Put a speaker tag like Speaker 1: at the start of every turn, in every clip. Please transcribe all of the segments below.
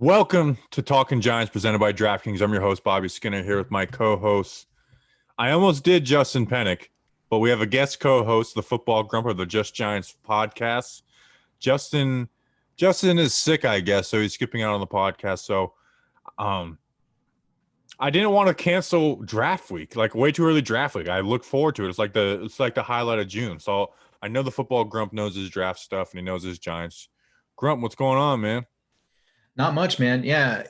Speaker 1: Welcome to Talking Giants presented by DraftKings. I'm your host, Bobby Skinner, here with my co-hosts. I almost did Justin Pennick, but we have a guest co-host, the Football Grump of the Just Giants podcast. Justin is sick, I guess, so he's skipping out on the podcast. So I didn't want to cancel draft week, like way too early draft week. I look forward to it. It's like the highlight of June. So I know the Football Grump knows his draft stuff and he knows his Giants. Grump, what's going on, man?
Speaker 2: Not much, man. Yeah,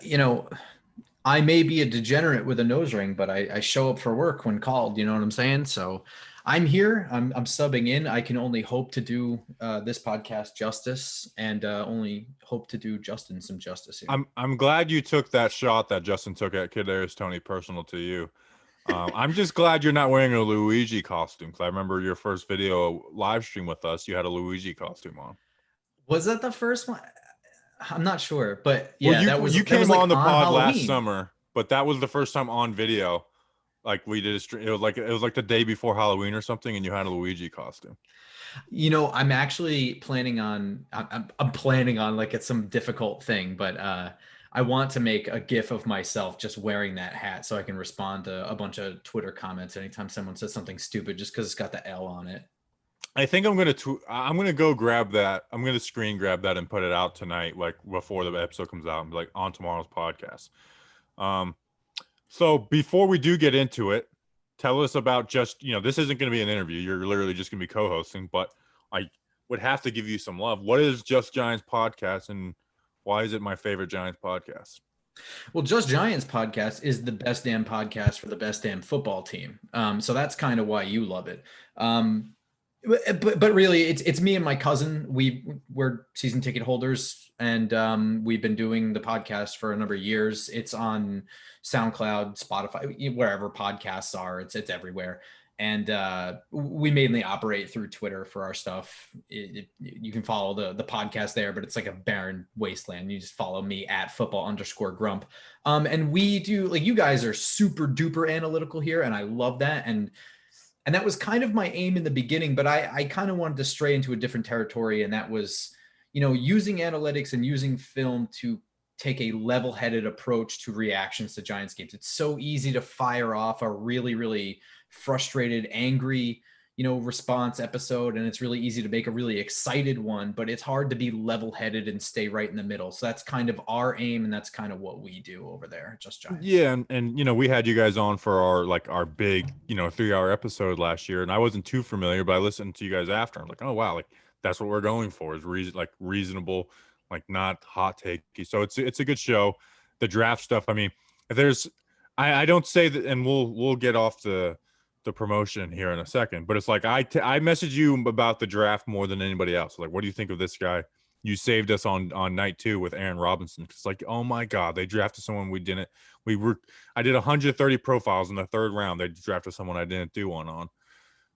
Speaker 2: I may be a degenerate with a nose ring, but I show up for work when called. You know what I'm saying? So I'm here. I'm subbing in. I can only hope to do this podcast justice, and only hope to do Justin some justice here.
Speaker 1: I'm glad you took that shot that Justin took at Kaiir's Tony personal to you. I'm just glad you're not wearing a Luigi costume, because I remember your first video live stream with us. You had a Luigi costume on.
Speaker 2: Was that the first one? I'm not sure, but yeah,
Speaker 1: well, you came like on the pod Halloween last summer, but that was the first time on video. Like we did a stream. It was like the day before Halloween or something, and you had a Luigi costume.
Speaker 2: I'm actually planning on. I'm planning on, like, it's some difficult thing, but I want to make a GIF of myself just wearing that hat so I can respond to a bunch of Twitter comments anytime someone says something stupid just because it's got the L on it.
Speaker 1: I think I'm gonna go grab that. I'm gonna screen grab that and put it out tonight, like before the episode comes out, and be like on tomorrow's podcast. So before we do get into it, tell us about this isn't going to be an interview. You're literally just going to be co-hosting, but I would have to give you some love. What is Just Giants podcast, and why is it my favorite Giants podcast?
Speaker 2: Well, Just Giants podcast is the best damn podcast for the best damn football team. So that's kind of why you love it. But really, it's me and my cousin. We're season ticket holders, and we've been doing the podcast for a number of years. It's on SoundCloud, Spotify, wherever podcasts are. It's everywhere. And we mainly operate through Twitter for our stuff. You can follow the podcast there, but it's like a barren wasteland. You just follow me at @football_grump. And we do, like, you guys are super duper analytical here, and I love that. And that was kind of my aim in the beginning, but I kind of wanted to stray into a different territory. And that was, using analytics and using film to take a level-headed approach to reactions to Giants games. It's so easy to fire off a really, really frustrated, angry, response episode. And it's really easy to make a really excited one, but it's hard to be level-headed and stay right in the middle. So that's kind of our aim. And that's kind of what we do over there at Just Giants.
Speaker 1: Yeah. And we had you guys on for our big, 3-hour episode last year. And I wasn't too familiar, but I listened to you guys after. I'm like, oh, wow. Like, that's what we're going for, is reasonable, like not hot takey. So it's a good show. The draft stuff. I mean, if I don't say that, and we'll get off the promotion here in a second, but it's like I message you about the draft more than anybody else. Like, what do you think of this guy? You saved us on night 2 with Aaron Robinson. It's like, oh my God, they drafted someone I did 130 profiles in the 3rd round. They drafted someone I didn't do one on.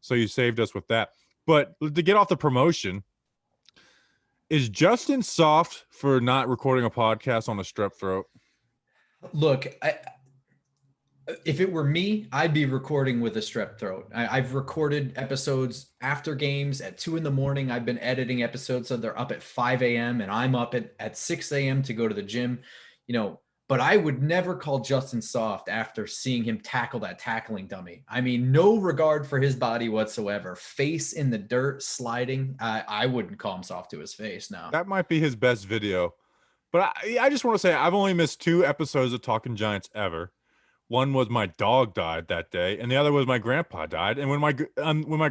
Speaker 1: So you saved us with that. But to get off the promotion, is Justin soft for not recording a podcast on a strep throat?
Speaker 2: Look, if it were me, I'd be recording with a strep throat. I've recorded episodes after games at 2 a.m. I've been editing episodes so they're up at 5 a.m. and I'm up at 6 a.m. to go to the gym, but I would never call Justin soft after seeing him tackle that tackling dummy. I mean, no regard for his body whatsoever. Face in the dirt, sliding. I wouldn't call him soft to his face. No.
Speaker 1: That might be his best video. But I just want to say I've only missed 2 episodes of Talking Giants ever. One was my dog died that day, and the other was my grandpa died. And when my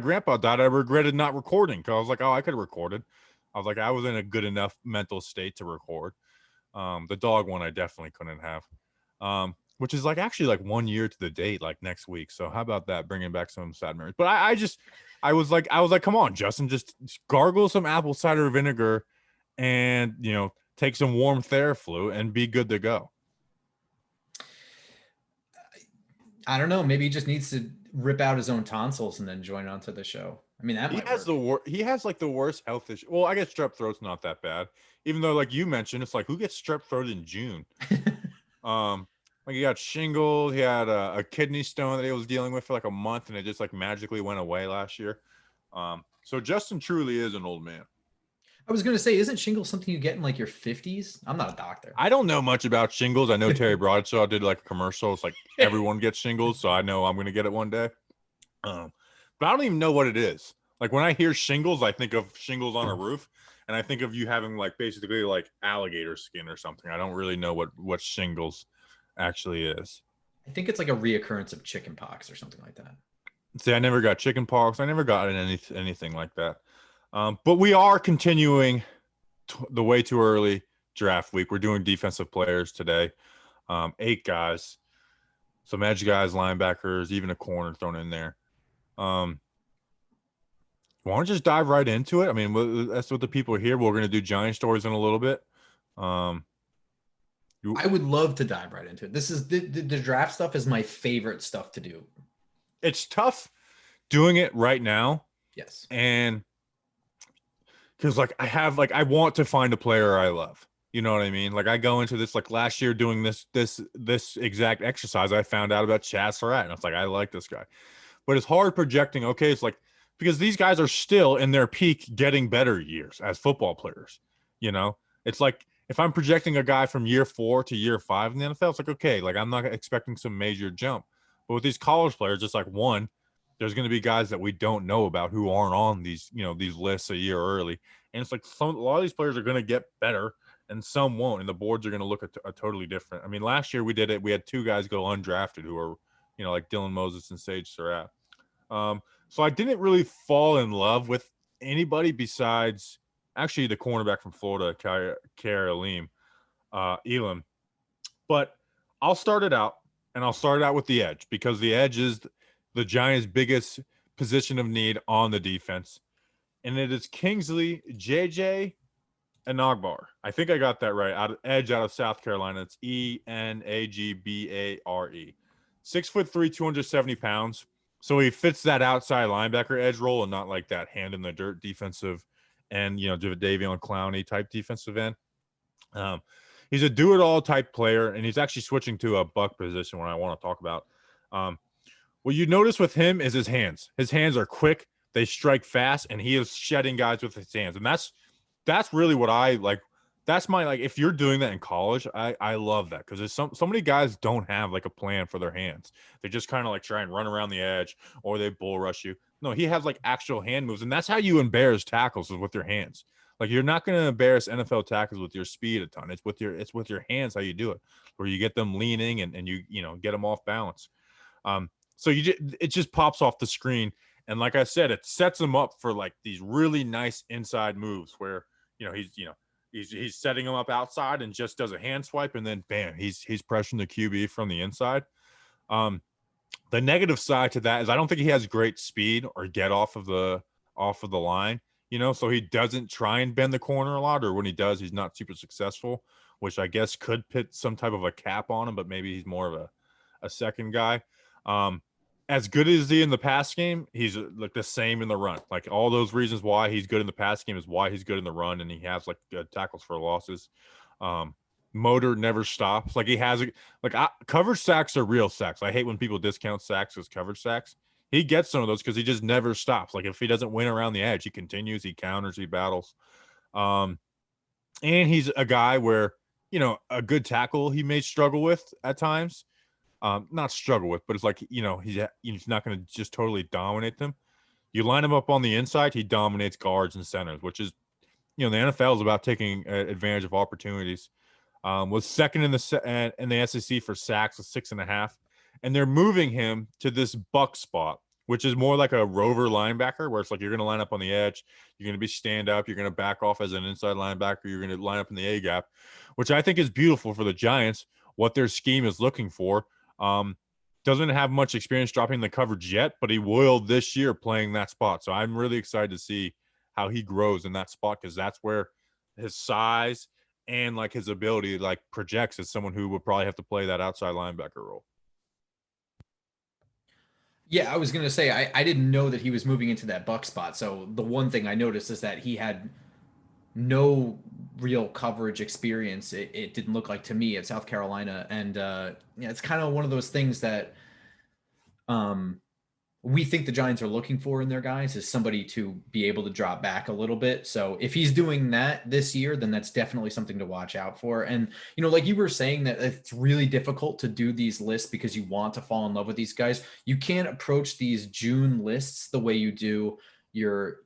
Speaker 1: grandpa died, I regretted not recording, because I was like, oh, I could have recorded. I was like, I was in a good enough mental state to record. The dog one I definitely couldn't have, which is actually 1 year to the date, like next week. So how about that, bringing back some sad memories? But I was like, come on, Justin, just gargle some apple cider vinegar, and take some warm Theraflu and be good to go.
Speaker 2: I don't know. Maybe he just needs to rip out his own tonsils and then join onto the show. I mean,
Speaker 1: he has the worst health issue. Well, I guess strep throat's not that bad, even though, like you mentioned, it's like, who gets strep throat in June? He got shingles. He had a kidney stone that he was dealing with for a month, and it just magically went away last year. So Justin truly is an old man.
Speaker 2: I was going to say, isn't shingles something you get in like your 50s? I'm not a doctor.
Speaker 1: I don't know much about shingles. I know Terry Bradshaw did like a commercial. It's like everyone gets shingles, so I know I'm going to get it one day. But I don't even know what it is. Like when I hear shingles, I think of shingles on a roof, and I think of you having like basically like alligator skin or something. I don't really know what shingles actually is.
Speaker 2: I think it's like a reoccurrence of chicken pox or something like that.
Speaker 1: See, I never got chicken pox. I never got anything like that. But we are continuing the way too early draft week. We're doing defensive players today. 8 guys, some edge guys, linebackers, even a corner thrown in there. Want to just dive right into it? I mean, that's what the people are here. We're going to do Giant stories in a little bit.
Speaker 2: I would love to dive right into it. This is the draft stuff is my favorite stuff to do.
Speaker 1: It's tough doing it right now.
Speaker 2: Yes.
Speaker 1: And because like I want to find a player I love. You know what I mean? Like I go into this, like last year doing this exact exercise, I found out about Chad Surratt, and I was like, I like this guy. But it's hard projecting. Okay, it's like because these guys are still in their peak, getting better years as football players. You know, it's like if I'm projecting a guy from year 4 to year 5 in the NFL, it's like okay, like I'm not expecting some major jump. But with these college players, it's like one, there's going to be guys that we don't know about who aren't on these these lists a year early, and it's like a lot of these players are going to get better and some won't, and the boards are going to look at a totally different. I mean, last year we did it. We had 2 guys go undrafted who are like Dylan Moses and Sage Surratt. So I didn't really fall in love with anybody besides actually the cornerback from Florida, Kaiir, Elam. But I'll start it out, and I'll start it out with the edge because the edge is the Giants' biggest position of need on the defense. And it is Kingsley, JJ, Enagbare. I think I got that right. Out of South Carolina. It's Enagbare. 6'3", 270 pounds. So he fits that outside linebacker edge role and not like that hand in the dirt defensive end, Davion Clowney type defensive end. He's a do-it-all type player, and he's actually switching to a buck position when I want to talk about. What you notice with him is his hands. His hands are quick. They strike fast, and he is shedding guys with his hands. And that's really what I like. That's my, like, if you're doing that in college, I love that because so many guys don't have like a plan for their hands. They just kind of like try and run around the edge or they bull rush you. No, he has like actual hand moves, and that's how you embarrass tackles is with your hands. Like you're not going to embarrass NFL tackles with your speed a ton. It's with your hands how you do it, where you get them leaning and you get them off balance. So it just pops off the screen, and like I said, it sets him up for like these really nice inside moves where he's setting him up outside and just does a hand swipe, and then bam, he's pressuring the QB from the inside. The negative side to that is I don't think he has great speed or get off of the line, so he doesn't try and bend the corner a lot, or when he does, he's not super successful, which I guess could put some type of a cap on him, but maybe he's more of a second guy. As good as he in the pass game, he's like the same in the run. Like all those reasons why he's good in the pass game is why he's good in the run, and he has like good tackles for losses. Motor never stops. Like he has coverage sacks are real sacks. I hate when people discount sacks as coverage sacks. He gets some of those because he just never stops. Like if he doesn't win around the edge, he continues, he counters, he battles. And he's a guy where a good tackle he may struggle with at times. Not struggle with, but it's like, he's not going to just totally dominate them. You line him up on the inside, he dominates guards and centers, which is, the NFL is about taking advantage of opportunities. Was second in the SEC for sacks with 6.5, and they're moving him to this buck spot, which is more like a rover linebacker, where it's like you're going to line up on the edge, you're going to be stand up, you're going to back off as an inside linebacker, you're going to line up in the A gap, which I think is beautiful for the Giants, what their scheme is looking for. Doesn't have much experience dropping the coverage yet, but he will this year playing that spot. So I'm really excited to see how he grows in that spot, because that's where his size and like his ability like projects as someone who would probably have to play that outside linebacker role.
Speaker 2: Yeah, I was going to say, I didn't know that he was moving into that buck spot. So the one thing I noticed is that he had no real coverage experience. It didn't look like to me at South Carolina. And it's kind of one of those things that we think the Giants are looking for in their guys is somebody to be able to drop back a little bit. So if he's doing that this year, then that's definitely something to watch out for. And, like you were saying, that it's really difficult to do these lists because you want to fall in love with these guys. You can't approach these June lists the way you do your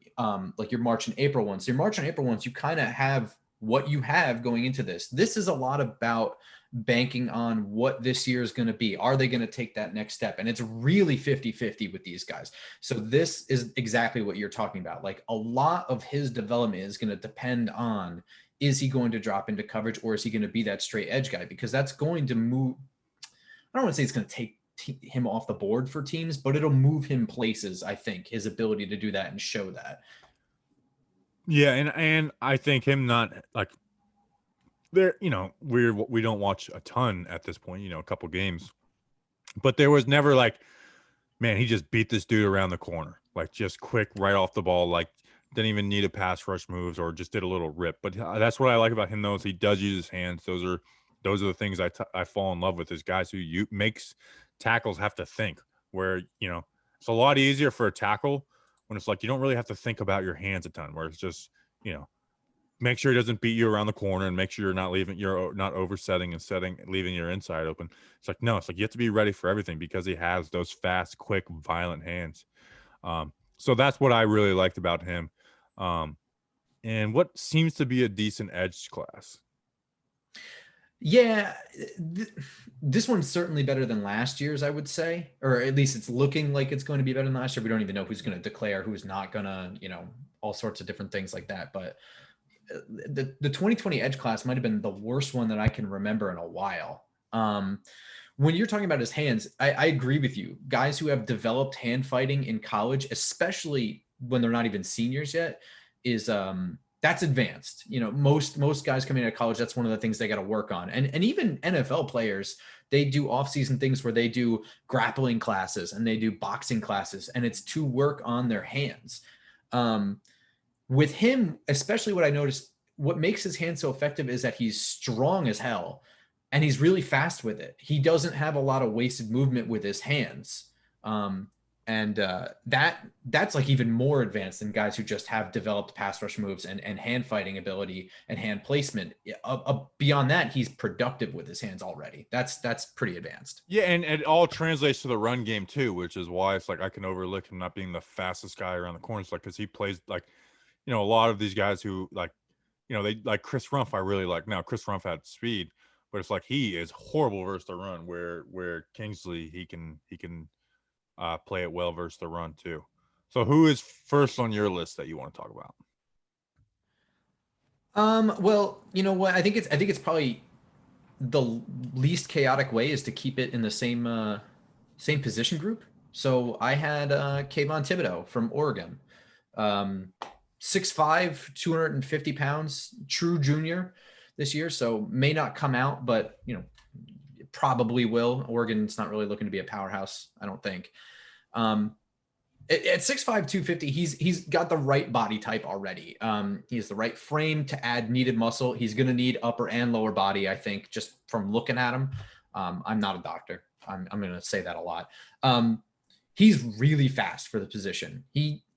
Speaker 2: like your March and April ones. Your March and April ones, you kind of have what you have going into this. This is a lot about banking on what this year is going to be. Are they going to take that next step? And it's really 50-50 with these guys. So this is exactly what you're talking about. Like, a lot of his development is going to depend on, is he going to drop into coverage, or is he going to be that straight edge guy? Because that's going to move. I don't want to say it's going to take him off the board for teams, but it'll move him places. I think his ability to do that and show that.
Speaker 1: Yeah. And I think him not like, there, we don't watch a ton at this point, a couple games, but there was never like, man, he just beat this dude around the corner, like just quick right off the ball, like didn't even need a pass rush moves or just did a little rip. But that's what I like about him, though, is he does use his hands. Those are the things I fall in love with, is guys who makes tackles have to think, where, it's a lot easier for a tackle when it's like you don't really have to think about your hands a ton, where it's just, make sure he doesn't beat you around the corner and make sure you're not oversetting and leaving your inside open. It's like, no, it's like you have to be ready for everything because he has those fast, quick, violent hands. So that's what I really liked about him. And what seems to be a decent edge class.
Speaker 2: Yeah, this one's certainly better than last year's, I would say, or at least it's looking like it's going to be better than last year. We don't even know who's going to declare, who's not going to, all sorts of different things like that. But the 2020 edge class might have been the worst one that I can remember in a while. When you're talking about his hands, I agree with you. Guys who have developed hand fighting in college, especially when they're not even seniors yet, is that's advanced. Most guys coming out of college, that's one of the things they got to work on. And even NFL players, they do off-season things where they do grappling classes and they do boxing classes, and it's to work on their hands. With him, especially, what I noticed, what makes his hand so effective is that he's strong as hell and he's really fast with it. He doesn't have a lot of wasted movement with his hands. That's like even more advanced than guys who just have developed pass rush moves and hand fighting ability and hand placement. Beyond that, he's productive with his hands already. That's pretty advanced.
Speaker 1: Yeah, and it all translates to the run game too, which is why it's like I can overlook him not being the fastest guy around the corners, like, because he plays like, a lot of these guys who they like Chris Rumph. I really like. Now Chris Rumph had speed, but it's like he is horrible versus the run. Where Kingsley, he can play it well versus the run too. So who is first on your list that you want to talk about?
Speaker 2: Well, you know what? I think it's probably the least chaotic way is to keep it in the same position group. So I had Kayvon Thibodeaux from Oregon. 6'5", 250 pounds, true junior this year. So may not come out, but probably will. Oregon's not really looking to be a powerhouse, I don't think. At 6'5", 250, he's got the right body type already. He has the right frame to add needed muscle. He's going to need upper and lower body, I think, just from looking at him. I'm not a doctor. I'm going to say that a lot. He's really fast for the position.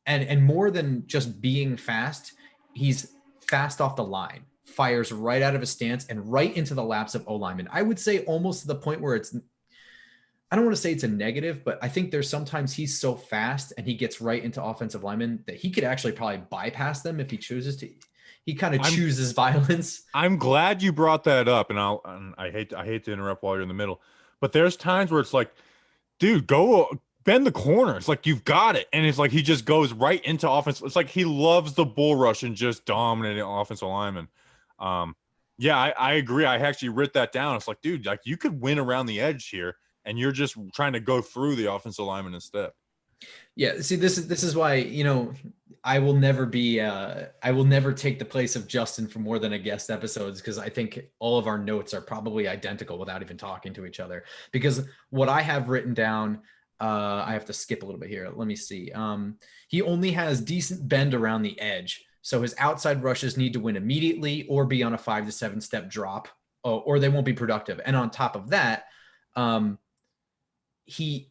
Speaker 2: And more than just being fast, he's fast off the line, fires right out of his stance and right into the laps of O-linemen. I would say almost to the point where I don't want to say it's a negative, but I think there's sometimes he's so fast and he gets right into offensive linemen that he could actually probably bypass them if he chooses to. He kind of chooses violence.
Speaker 1: I'm glad you brought that up, and I hate to interrupt while you're in the middle, but there's times where it's like, dude, go bend the corner. It's like, you've got it. And it's like he just goes right into offense. It's like he loves the bull rush and just dominating offensive linemen. Yeah, I agree. I actually writ that down. It's like, dude, like you could win around the edge here, and you're just trying to go through the offensive lineman instead.
Speaker 2: Yeah, see, this is why, I will never take the place of Justin for more than a guest episodes, because I think all of our notes are probably identical without even talking to each other. Because what I have written down, I have to skip a little bit here. Let me see. He only has decent bend around the edge. So his outside rushes need to win immediately or be on a 5 to 7 step drop, or they won't be productive. And on top of that, he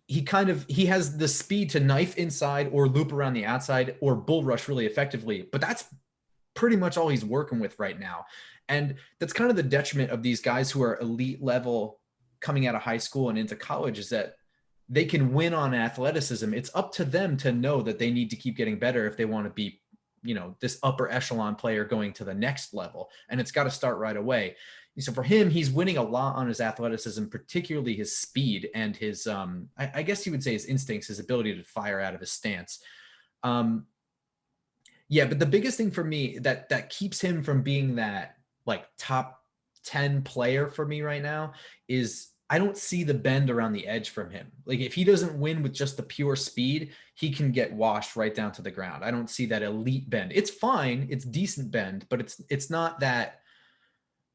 Speaker 2: has the speed to knife inside or loop around the outside or bull rush really effectively, but that's pretty much all he's working with right now. And that's kind of the detriment of these guys who are elite level coming out of high school and into college, is that they can win on athleticism. It's up to them to know that they need to keep getting better if they want to be, this upper echelon player going to the next level. And it's got to start right away. So for him, he's winning a lot on his athleticism, particularly his speed and his, I guess you would say his instincts, his ability to fire out of his stance. Yeah, but the biggest thing for me that keeps him from being that like top 10 player for me right now is I don't see the bend around the edge from him. Like if he doesn't win with just the pure speed, he can get washed right down to the ground. I don't see that elite bend. It's fine. It's decent bend, but it's not that,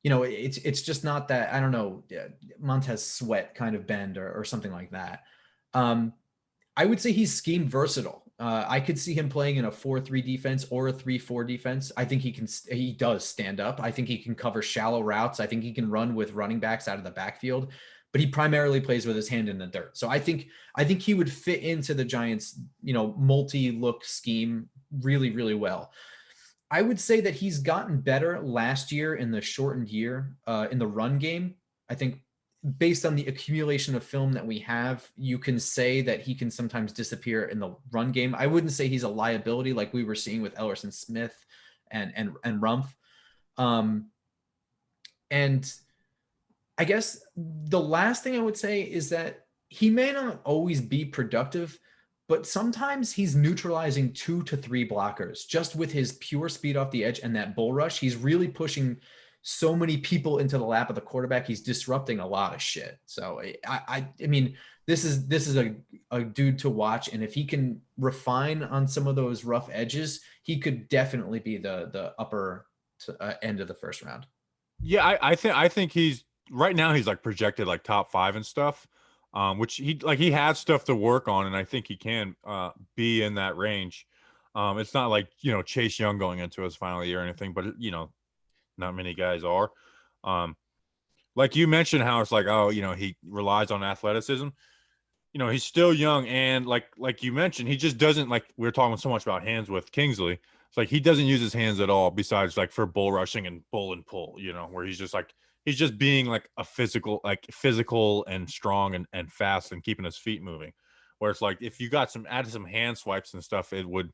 Speaker 2: it's just not that, I don't know, Montez Sweat kind of bend or something like that. I would say he's scheme versatile. I could see him playing in a 4-3 defense or a 3-4 defense. I think he does stand up. I think he can cover shallow routes. I think he can run with running backs out of the backfield, but he primarily plays with his hand in the dirt. So I think he would fit into the Giants, multi-look scheme really, really well. I would say that he's gotten better last year in the shortened year in the run game. I think based on the accumulation of film that we have, you can say that he can sometimes disappear in the run game. I wouldn't say he's a liability like we were seeing with Ellerson Smith and Rumpf. And I guess the last thing I would say is that he may not always be productive, but sometimes he's neutralizing 2 to 3 blockers just with his pure speed off the edge and that bull rush. He's really pushing so many people into the lap of the quarterback. He's disrupting a lot of shit. So I mean, this is a dude to watch. And if he can refine on some of those rough edges, he could definitely be the upper end of the first round.
Speaker 1: Yeah. I think he's right now he's like projected like top 5 and stuff. Which he has stuff to work on, and I think he can be in that range. It's not like, Chase Young going into his final year or anything, but not many guys are. Like you mentioned how it's like, he relies on athleticism. He's still young, and like you mentioned, he just doesn't, like we were talking so much about hands with Kingsley. It's like he doesn't use his hands at all besides like for bull rushing and bull and pull, where he's just like he's just being like a physical and strong and fast and keeping his feet moving. Where it's like if you got added some hand swipes and stuff, it would,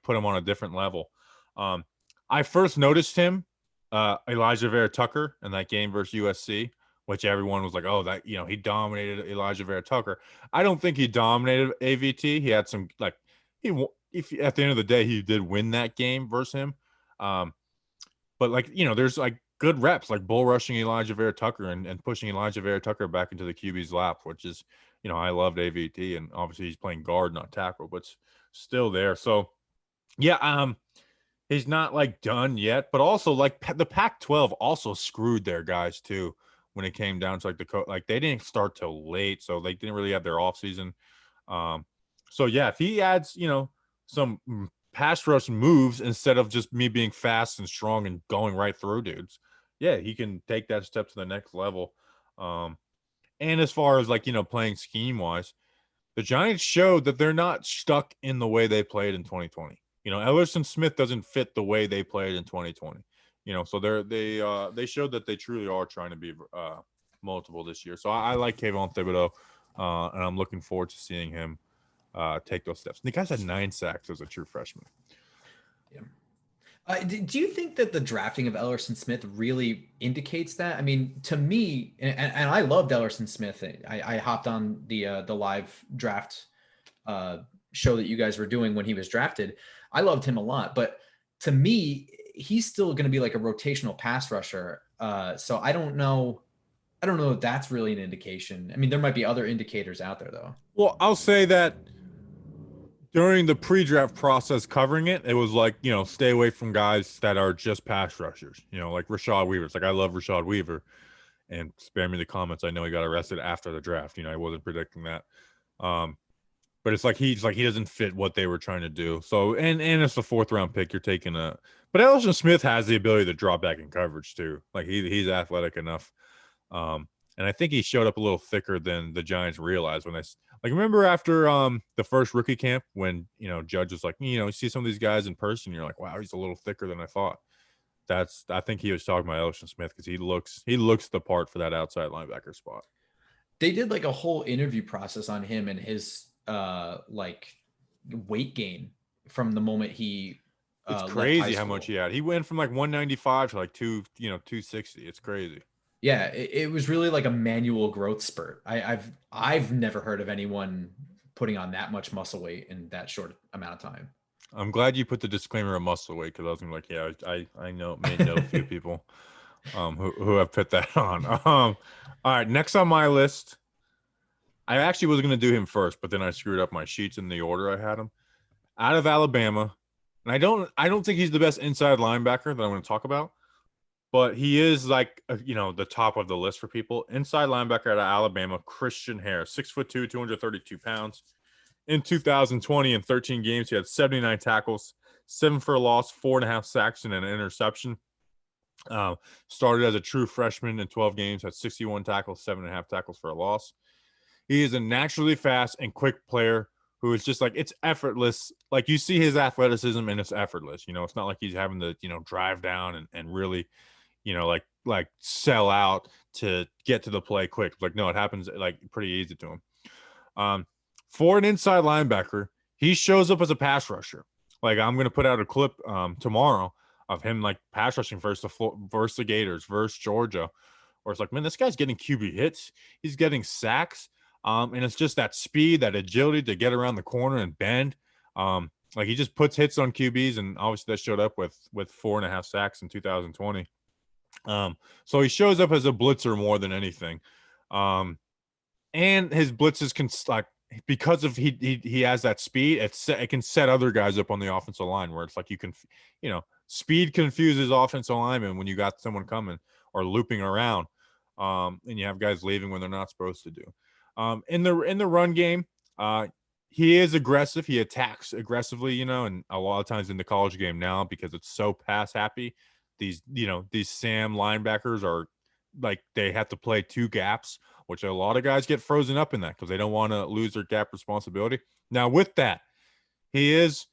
Speaker 1: put him on a different level. I first noticed him, Elijah Vera Tucker in that game versus USC, which everyone was like, oh, that, he dominated Elijah Vera Tucker. I don't think he dominated AVT. He had some if at the end of the day, he did win that game versus him. But like, there's like good reps, like bull rushing Elijah Vera Tucker and pushing Elijah Vera Tucker back into the QB's lap, which is, I loved AVT, and obviously he's playing guard, not tackle, but still there. So yeah, he's not like done yet, but also like the Pac-12 also screwed their guys too when it came down to like they didn't start till late, so they didn't really have their off season. So yeah, if he adds, some pass rush moves instead of just me being fast and strong and going right through dudes, yeah, he can take that step to the next level. And as far as like, playing scheme wise, the Giants showed that they're not stuck in the way they played in 2020. Ellerson Smith doesn't fit the way they played in 2020. So they showed that they truly are trying to be multiple this year. So I like Kayvon Thibodeaux, and I'm looking forward to seeing him take those steps. And the guy's had 9 sacks as a true freshman.
Speaker 2: Yeah. Do you think that the drafting of Ellerson Smith really indicates that? I mean, to me, and I loved Ellerson Smith. I hopped on the live draft show that you guys were doing when he was drafted. I loved him a lot, but to me, he's still going to be like a rotational pass rusher. So I don't know if that's really an indication. I mean, there might be other indicators out there though.
Speaker 1: Well, I'll say that during the pre-draft process covering it, it was like, stay away from guys that are just pass rushers, like Rashad Weaver. It's like, I love Rashad Weaver, and spare me the comments. I know he got arrested after the draft. I wasn't predicting that. But it's like, he doesn't fit what they were trying to do. So, and it's a 4th round pick. You're taking but Ellerson Smith has the ability to drop back in coverage too. Like he's athletic enough. And And I think he showed up a little thicker than the Giants realized when remember after the first rookie camp when, Judge was like, you see some of these guys in person, you're like, wow, he's a little thicker than I thought. I think he was talking about Elton Smith because he looks the part for that outside linebacker spot.
Speaker 2: They did like a whole interview process on him and his weight gain from the moment he
Speaker 1: it's
Speaker 2: left
Speaker 1: crazy
Speaker 2: high
Speaker 1: how
Speaker 2: school.
Speaker 1: much he had. He went from like 195 to like 260. It's crazy.
Speaker 2: Yeah, it was really like a manual growth spurt. I've never heard of anyone putting on that much muscle weight in that short amount of time.
Speaker 1: I'm glad you put the disclaimer of muscle weight because I was gonna be like, yeah, I know a few people who have put that on. All right, next on my list, I actually was gonna do him first, but then I screwed up my sheets in the order I had him. Out of Alabama, and I don't think he's the best inside linebacker that I'm going to talk about, but he is like the top of the list for people. Inside linebacker out of Alabama, Christian Harris, 6'2", 232 pounds. In 2020, in 13 games, he had 79 tackles, 7 for a loss, 4.5 sacks, and an interception. Started as a true freshman in 12 games, had 61 tackles, 7.5 tackles for a loss. He is a naturally fast and quick player who is just like, it's effortless. Like you see his athleticism and it's effortless. It's not like he's having to, drive down and really, like sell out to get to the play quick. Like, no, it happens like pretty easy to him. For an inside linebacker, he shows up as a pass rusher. Like I'm going to put out a clip tomorrow of him like pass rushing versus the Gators, versus Georgia, where it's like, man, this guy's getting QB hits. He's getting sacks. And it's just that speed, that agility to get around the corner and bend. Like he just puts hits on QBs, and obviously that showed up with 4.5 sacks in 2020. So he shows up as a blitzer more than anything. And his blitzes can because of he has that speed, it can set other guys up on the offensive line where it's like you can, speed confuses offensive linemen when you got someone coming or looping around, and you have guys leaving when they're not supposed to do. In the run game, he is aggressive. He attacks aggressively, and a lot of times in the college game now, because it's so pass happy, these Sam linebackers are like they have to play 2 gaps, which a lot of guys get frozen up in that because they don't want to lose their gap responsibility. Now with that, he is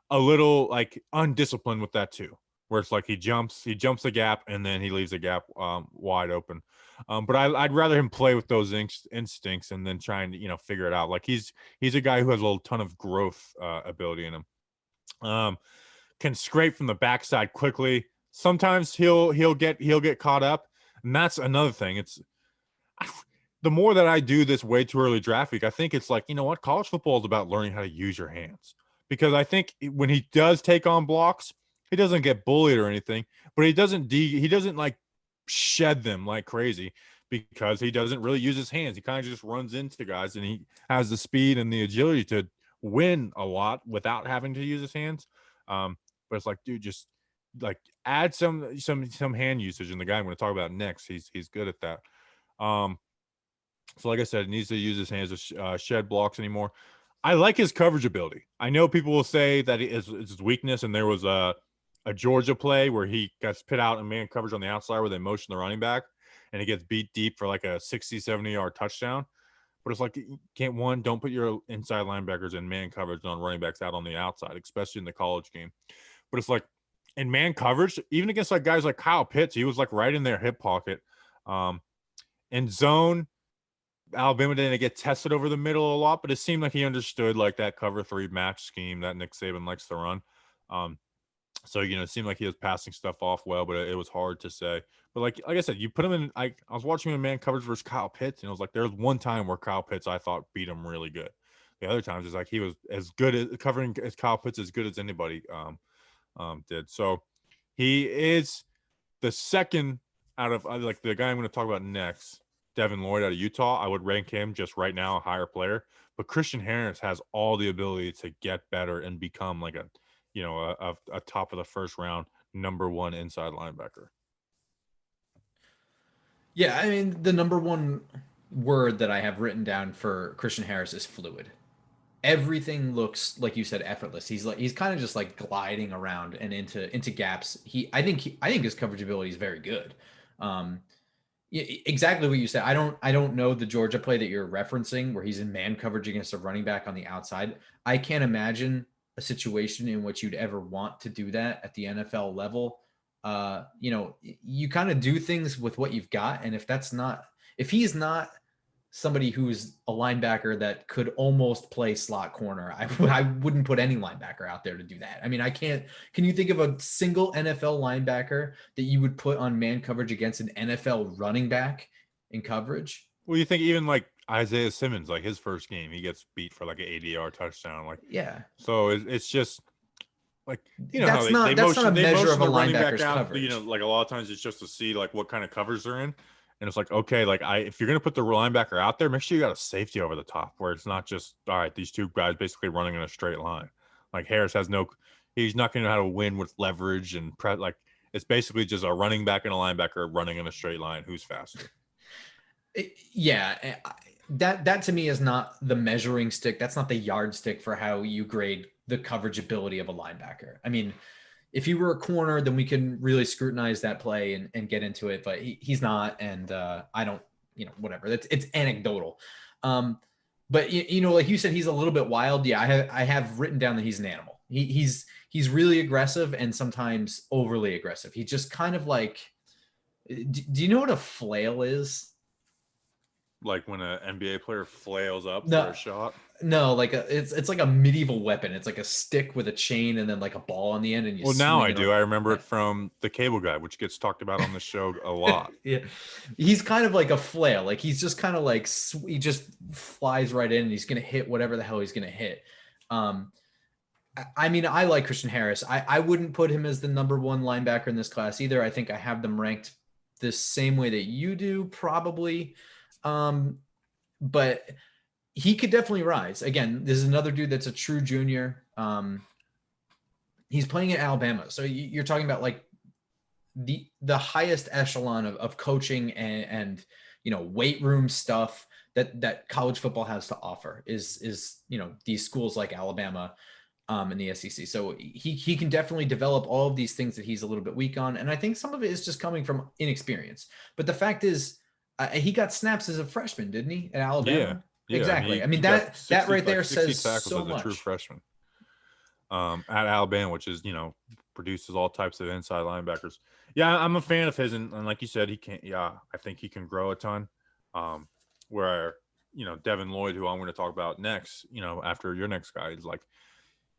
Speaker 1: a little like undisciplined with that too, where it's like he jumps the gap and then he leaves the gap wide open. But I'd rather him play with those instincts and then trying to figure it out. Like he's a guy who has a little ton of growth ability in him. Can scrape from the backside quickly. Sometimes he'll get caught up, and that's another thing. It's the more that I do this way too early draft week, I think it's like, what, college football is about learning how to use your hands, because I think when he does take on blocks, he doesn't get bullied or anything, but he doesn't like shed them like crazy because he doesn't really use his hands. He kind of just runs into guys, and he has the speed and the agility to win a lot without having to use his hands. But it's like, dude, just like add some hand usage. And the guy I'm going to talk about next, he's good at that. So like I said, he needs to use his hands to shed blocks anymore. I like his coverage ability. I know people will say that it's his weakness, and there was a Georgia play where he got put out in man coverage on the outside where they motion the running back, and he gets beat deep for like a 60, 70-yard touchdown. But it's like, don't put your inside linebackers in man coverage on running backs out on the outside, especially in the college game. But it's like in man coverage, even against like guys like Kyle Pitts, he was like right in their hip pocket. In zone, Alabama didn't get tested over the middle a lot, but it seemed like he understood like that cover 3 match scheme that Nick Saban likes to run. So, it seemed like he was passing stuff off well, but it was hard to say. But like I said, you put him in, I was watching him in man coverage versus Kyle Pitts, and it was like there was one time where Kyle Pitts, I thought, beat him really good. The other times it's like he was as good at covering as Kyle Pitts, as good as anybody did. So he is the second out of like the guy I'm going to talk about next, Devin Lloyd out of Utah. I would rank him just right now a higher player, but Christian Harris has all the ability to get better and become like a top of the first round number 1 inside linebacker.
Speaker 2: Yeah, I mean, the number one word that I have written down for Christian Harris is fluid. Everything looks, like you said, effortless. He's kind of just like gliding around and into gaps. I think his coverage ability is very good. Exactly what you said. I don't know the Georgia play that you're referencing where he's in man coverage against a running back on the outside. I can't imagine a situation in which you'd ever want to do that at the NFL level. You kind of do things with what you've got, and if he's not somebody who's a linebacker that could almost play slot corner, I wouldn't put any linebacker out there to do that. I mean, I can't. Can you think of a single NFL linebacker that you would put on man coverage against an NFL running back in coverage?
Speaker 1: Well, you think even like Isaiah Simmons, like his first game, he gets beat for like an 80-yard touchdown. Like,
Speaker 2: Yeah.
Speaker 1: So it's just like, how
Speaker 2: That's not a measure of a
Speaker 1: the running back
Speaker 2: linebacker's
Speaker 1: out.
Speaker 2: coverage.
Speaker 1: Like a lot of times it's just to see like what kind of covers they're in. And it's like, okay, like if you're gonna put the linebacker out there, make sure you got a safety over the top where it's not just all right, these two guys basically running in a straight line. Like Harris he's not gonna know how to win with leverage and press. Like it's basically just a running back and a linebacker running in a straight line. Who's faster?
Speaker 2: That to me is not the measuring stick. That's not the yardstick for how you grade the coverage ability of a linebacker. I mean, if he were a corner, then we can really scrutinize that play and get into it, but he's not. And I don't, whatever. It's anecdotal. But like you said, he's a little bit wild. Yeah, I have written down that he's an animal. He's really aggressive and sometimes overly aggressive. He's just kind of like, do you know what a flail is?
Speaker 1: Like when an NBA player flails up for a shot?
Speaker 2: No, like it's like a medieval weapon. It's like a stick with a chain and then like a ball on the end. And
Speaker 1: now I do. I remember it from the Cable Guy, which gets talked about on the show a lot.
Speaker 2: Yeah, he's kind of like a flail. Like he's just kind of like he just flies right in and he's gonna hit whatever the hell he's gonna hit. I mean, I like Christian Harris. I wouldn't put him as the number one linebacker in this class either. I think I have them ranked the same way that you do, probably. But he could definitely rise. Again, this is another dude that's a true junior. He's playing at Alabama. So you're talking about like the highest echelon of coaching and weight room stuff that college football has to offer is these schools like Alabama in the SEC. So he can definitely develop all of these things that he's a little bit weak on. And I think some of it is just coming from inexperience. But the fact is, he got snaps as a freshman, didn't he, at Alabama? Yeah, exactly. I mean that right there says so much. A true freshman
Speaker 1: at Alabama, which is produces all types of inside linebackers. Yeah, I'm a fan of his, and like you said, he can't. Yeah, I think he can grow a ton. Where Devin Lloyd, who I'm going to talk about next, after your next guy, is like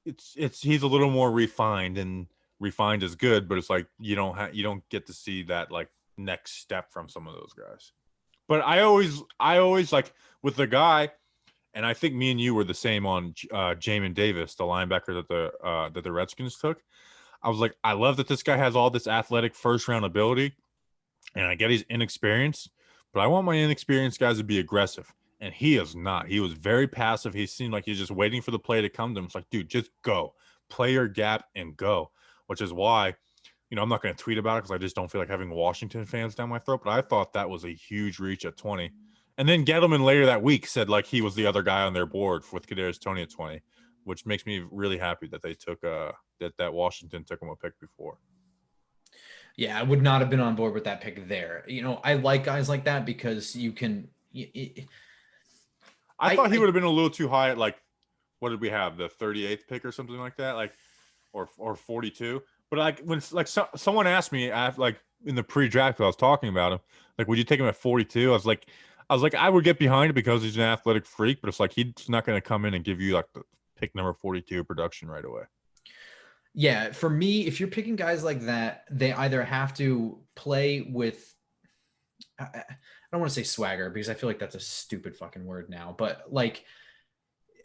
Speaker 1: he's a little more refined, and refined is good, but it's like you don't get to see that like next step from some of those guys. But I always like with the guy, and I think me and you were the same on Jamin Davis, the linebacker that the Redskins took. I was like, I love that this guy has all this athletic first round ability, and I get he's inexperienced, but I want my inexperienced guys to be aggressive, and he is not. He was very passive. He seemed like he's just waiting for the play to come to him. It's like, dude, just go, play your gap and go, which is why. I'm not going to tweet about it because I just don't feel like having Washington fans down my throat. But I thought that was a huge reach at 20. And then Gettleman later that week said like he was the other guy on their board with Kadarius Toney at 20, which makes me really happy that they took that Washington took him a pick before.
Speaker 2: Yeah, I would not have been on board with that pick there. I like guys like that because you can.
Speaker 1: I thought he would have been a little too high at like, what did we have, the 38th pick or something like that, like, or 42. But like when someone asked me like in the pre-draft, I was talking about him, like, would you take him at 42? I was like, I would get behind it because he's an athletic freak, but it's like he's not going to come in and give you like the pick number 42 production right away.
Speaker 2: Yeah, for me, if you're picking guys like that, they either have to play with. I don't want to say swagger because I feel like that's a stupid fucking word now, but like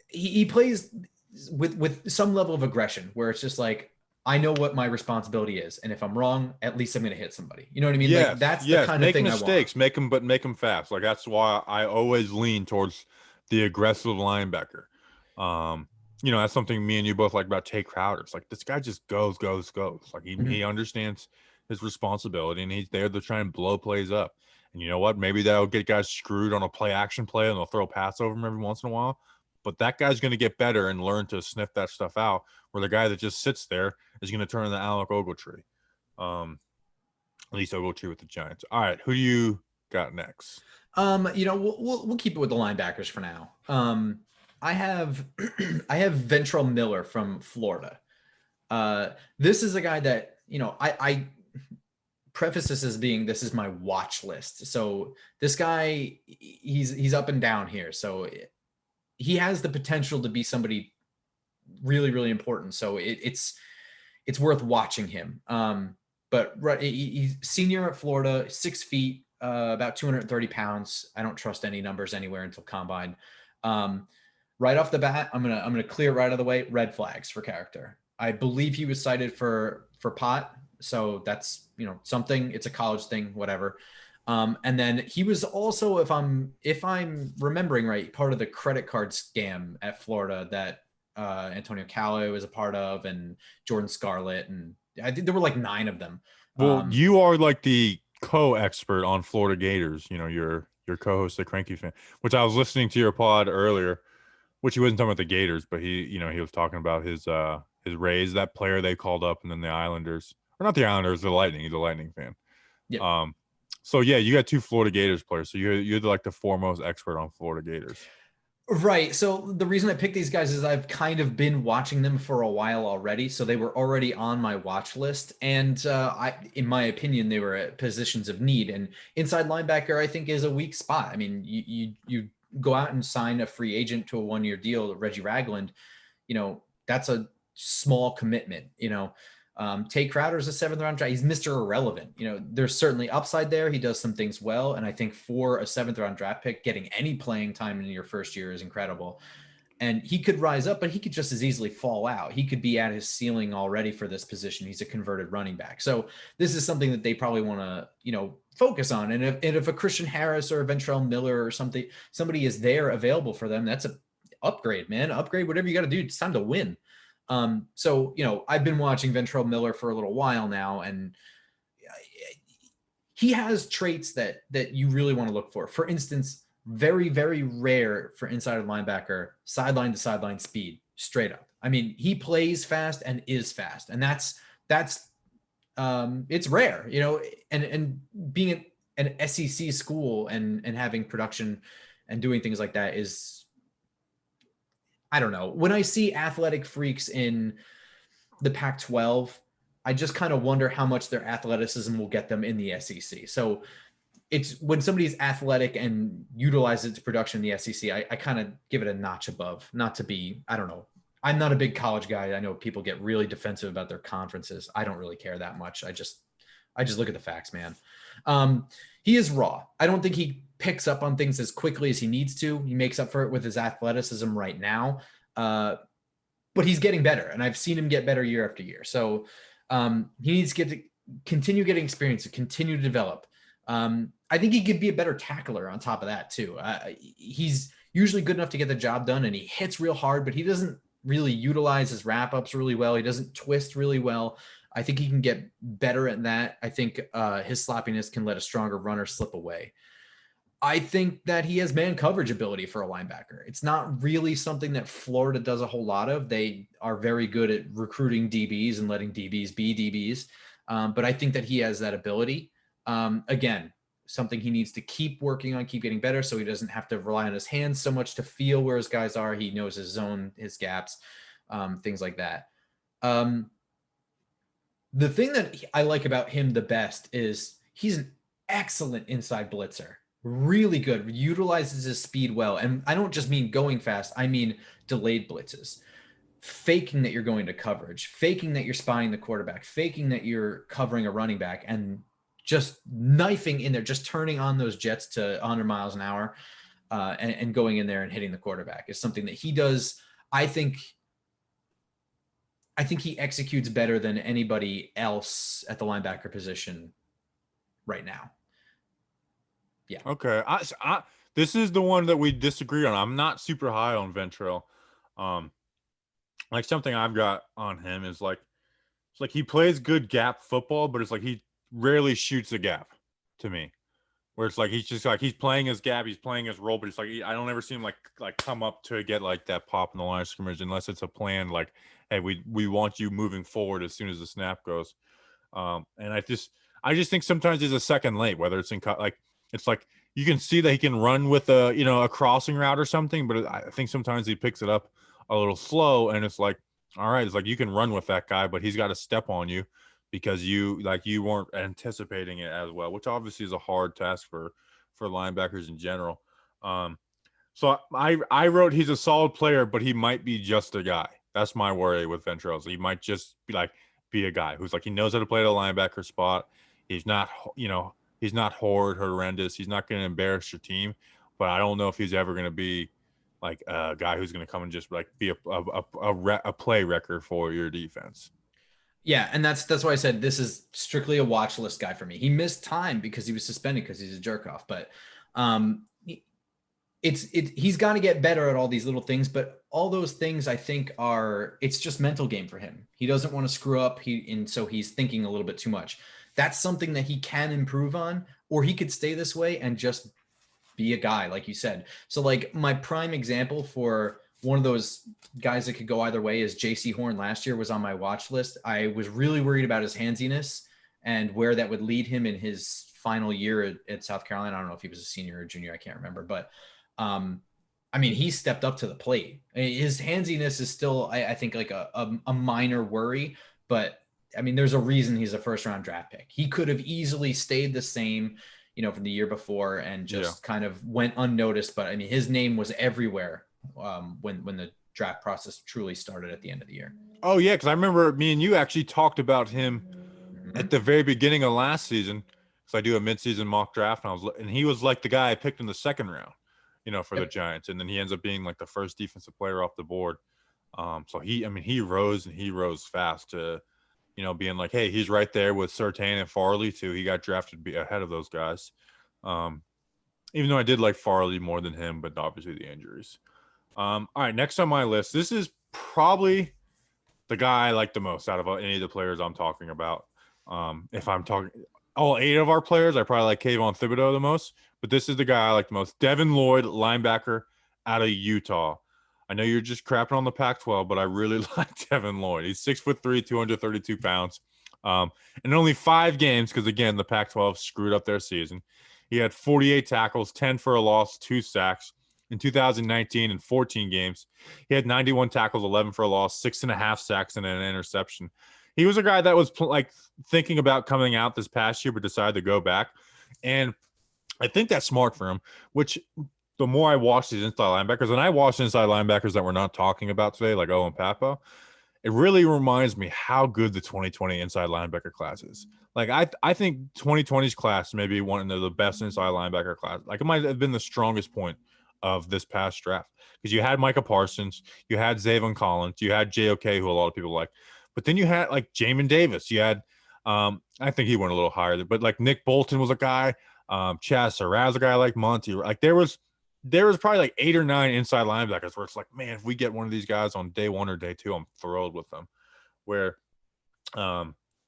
Speaker 2: he plays with some level of aggression where it's just like, I know what my responsibility is, and if I'm wrong, at least I'm going to hit somebody. You know what I mean?
Speaker 1: Yes,
Speaker 2: like that's the kind of thing
Speaker 1: mistakes,
Speaker 2: I want.
Speaker 1: make them fast. Like that's why I always lean towards the aggressive linebacker. That's something me and you both like about Tay Crowder. It's like this guy just goes. Like he understands his responsibility, and he's there to try and blow plays up. And you know what? Maybe that'll get guys screwed on a play action play, and they'll throw a pass over him every once in a while. But that guy's going to get better and learn to sniff that stuff out, where the guy that just sits there is going to turn into Alec Ogletree. At least Ogletree with the Giants. All right, who do you got next?
Speaker 2: We'll keep it with the linebackers for now. I have I have Ventrell Miller from Florida. This is a guy that, I preface this as being, this is my watch list. So this guy, he's up and down here. So he has the potential to be somebody really, really important. So it's worth watching him. But he's senior at Florida, 6 feet, about 230 pounds. I don't trust any numbers anywhere until combine. Right off the bat, I'm gonna clear it right out of the way. Red flags for character. I believe he was cited for pot, so that's something. It's a college thing, whatever. And then he was also, if I'm remembering right, part of the credit card scam at Florida that Antonio Callaway was a part of, and Jordan Scarlett, and I think there were like 9 of them.
Speaker 1: Well, you are like the co-expert on Florida Gators. Your co-host, the Cranky Fan, which I was listening to your pod earlier, which he wasn't talking about the Gators, but he was talking about his Rays, that player they called up, and then the Islanders, or not the Islanders, the Lightning. He's a Lightning fan.
Speaker 2: Yeah.
Speaker 1: So yeah, you got 2 Florida Gators players. So you're like the foremost expert on Florida Gators.
Speaker 2: Right. So the reason I picked these guys is I've kind of been watching them for a while already. So they were already on my watch list. And in my opinion, they were at positions of need. And inside linebacker, I think, is a weak spot. I mean, you go out and sign a free agent to a 1-year deal, Reggie Ragland, that's a small commitment. Tay Crowder's a 7th round draft. He's Mr. Irrelevant. There's certainly upside there. He does some things well. And I think for a 7th round draft pick, getting any playing time in your first year is incredible. And he could rise up, but he could just as easily fall out. He could be at his ceiling already for this position. He's a converted running back. So this is something that they probably want to, focus on. And if a Christian Harris or a Ventrell Miller or somebody is there available for them, that's an upgrade, man. Upgrade whatever you got to do. It's time to win. So, I've been watching Ventrell Miller for a little while now, and he has traits that you really want to look for. For instance, very, very rare for inside linebacker, sideline to sideline speed, straight up. I mean, he plays fast and is fast, and that's it's rare, and being an SEC school and having production and doing things like that is, I don't know. When I see athletic freaks in the Pac-12, I just kind of wonder how much their athleticism will get them in the SEC. So it's when somebody's athletic and utilizes its production in the SEC, I kind of give it a notch above, not to be, I don't know. I'm not a big college guy. I know people get really defensive about their conferences. I don't really care that much. I just look at the facts, man. He is raw. I don't think he picks up on things as quickly as he needs to. He makes up for it with his athleticism right now. But he's getting better, and I've seen him get better year after year. So he needs to continue getting experience, to continue to develop. I think he could be a better tackler on top of that too. He's usually good enough to get the job done, and he hits real hard, but he doesn't really utilize his wrap-ups really well. He doesn't twist really well. I think he can get better at that. I think his sloppiness can let a stronger runner slip away. I think that he has man coverage ability for a linebacker. It's not really something that Florida does a whole lot of. They are very good at recruiting DBs and letting DBs be DBs. But I think that he has that ability. Again, something he needs to keep working on, keep getting better, so he doesn't have to rely on his hands so much to feel where his guys are. He knows his zone, his gaps, things like that. The thing that I like about him the best is he's an excellent inside blitzer. Really good, utilizes his speed well. And I don't just mean going fast, I mean delayed blitzes. Faking that you're going to coverage, faking that you're spying the quarterback, faking that you're covering a running back, and just knifing in there, just turning on those jets to 100 miles an hour and going in there and hitting the quarterback is something that he does. I think he executes better than anybody else at the linebacker position right now. Yeah.
Speaker 1: Okay. This is the one that we disagree on. I'm not super high on Ventrell. Like something I've got on him is like, it's like he plays good gap football, but it's like he rarely shoots a gap to me. Where it's like he's just like he's playing his gap, he's playing his role, but it's like I don't ever see him like come up to get like that pop in the line of scrimmage unless it's a plan like, hey, we want you moving forward as soon as the snap goes. And I just think sometimes he's a second late, whether it's in like it's like you can see that he can run with a crossing route or something, but I think sometimes he picks it up a little slow, and it's like, all right, it's like you can run with that guy, but he's got to step on you because you weren't anticipating it as well, which obviously is a hard task for linebackers in general. So I wrote he's a solid player, but he might be just a guy. That's my worry with Ventrell. So he might just be a guy who's like he knows how to play the linebacker spot. He's not he's not horrendous. He's not going to embarrass your team, but I don't know if he's ever going to be like a guy who's going to come and just like be a play record for your defense.
Speaker 2: Yeah, and that's why I said this is strictly a watch list guy for me. He missed time because he was suspended because he's a jerk off, but he's got to get better at all these little things, but all those things I think it's just mental game for him. He doesn't want to screw up. And so he's thinking a little bit too much. That's something that he can improve on, or he could stay this way and just be a guy, like you said. So like my prime example for one of those guys that could go either way is JC Horn. Last year was on my watch list. I was really worried about his handsiness and where that would lead him in his final year at South Carolina. I don't know if he was a senior or junior. I can't remember, but I mean, he stepped up to the plate. His handsiness is still, I think, like a minor worry, but I mean, there's a reason he's a first round draft pick. He could have easily stayed the same, from the year before and just kind of went unnoticed. But I mean, his name was everywhere when the draft process truly started at the end of the year.
Speaker 1: Oh yeah, because I remember me and you actually talked about him at the very beginning of last season. Because I do a midseason mock draft, and he was like the guy I picked in the second round, for the Giants, and then he ends up being like the first defensive player off the board. So he rose fast to, being like, hey, he's right there with Surtain and Farley too. He got drafted ahead of those guys. Even though I did like Farley more than him, but obviously the injuries. All right, next on my list, this is probably the guy I like the most out of any of the players I'm talking about. If I'm talking all 8 of our players, I probably like Kayvon Thibodeaux the most, but this is the guy I like the most. Devin Lloyd, linebacker out of Utah. I know you're just crapping on the Pac-12, but I really like Devin Lloyd. He's 6'3", 232 pounds. In only 5 games, because again, the Pac-12 screwed up their season. He had 48 tackles, 10 for a loss, 2 sacks. In 2019, in 14 games, he had 91 tackles, 11 for a loss, 6.5 sacks, and an interception. He was a guy that was thinking about coming out this past year, but decided to go back. And I think that's smart for him, which the more I watch these inside linebackers, and I watched inside linebackers that we're not talking about today, like Owen Papa, it really reminds me how good the 2020 inside linebacker class is. Like, I think 2020's class may be one of the best inside linebacker class. Like, it might have been the strongest point of this past draft because you had Micah Parsons, you had Zayvon Collins, you had JOK, who a lot of people like, but then you had like Jamin Davis. You had, I think he went a little higher, but like Nick Bolton was a guy, Chaz Surratt, a guy like Monty. Like there was probably like 8 or 9 inside linebackers where it's like, man, if we get one of these guys on day 1 or day 2, I'm thrilled with them. Where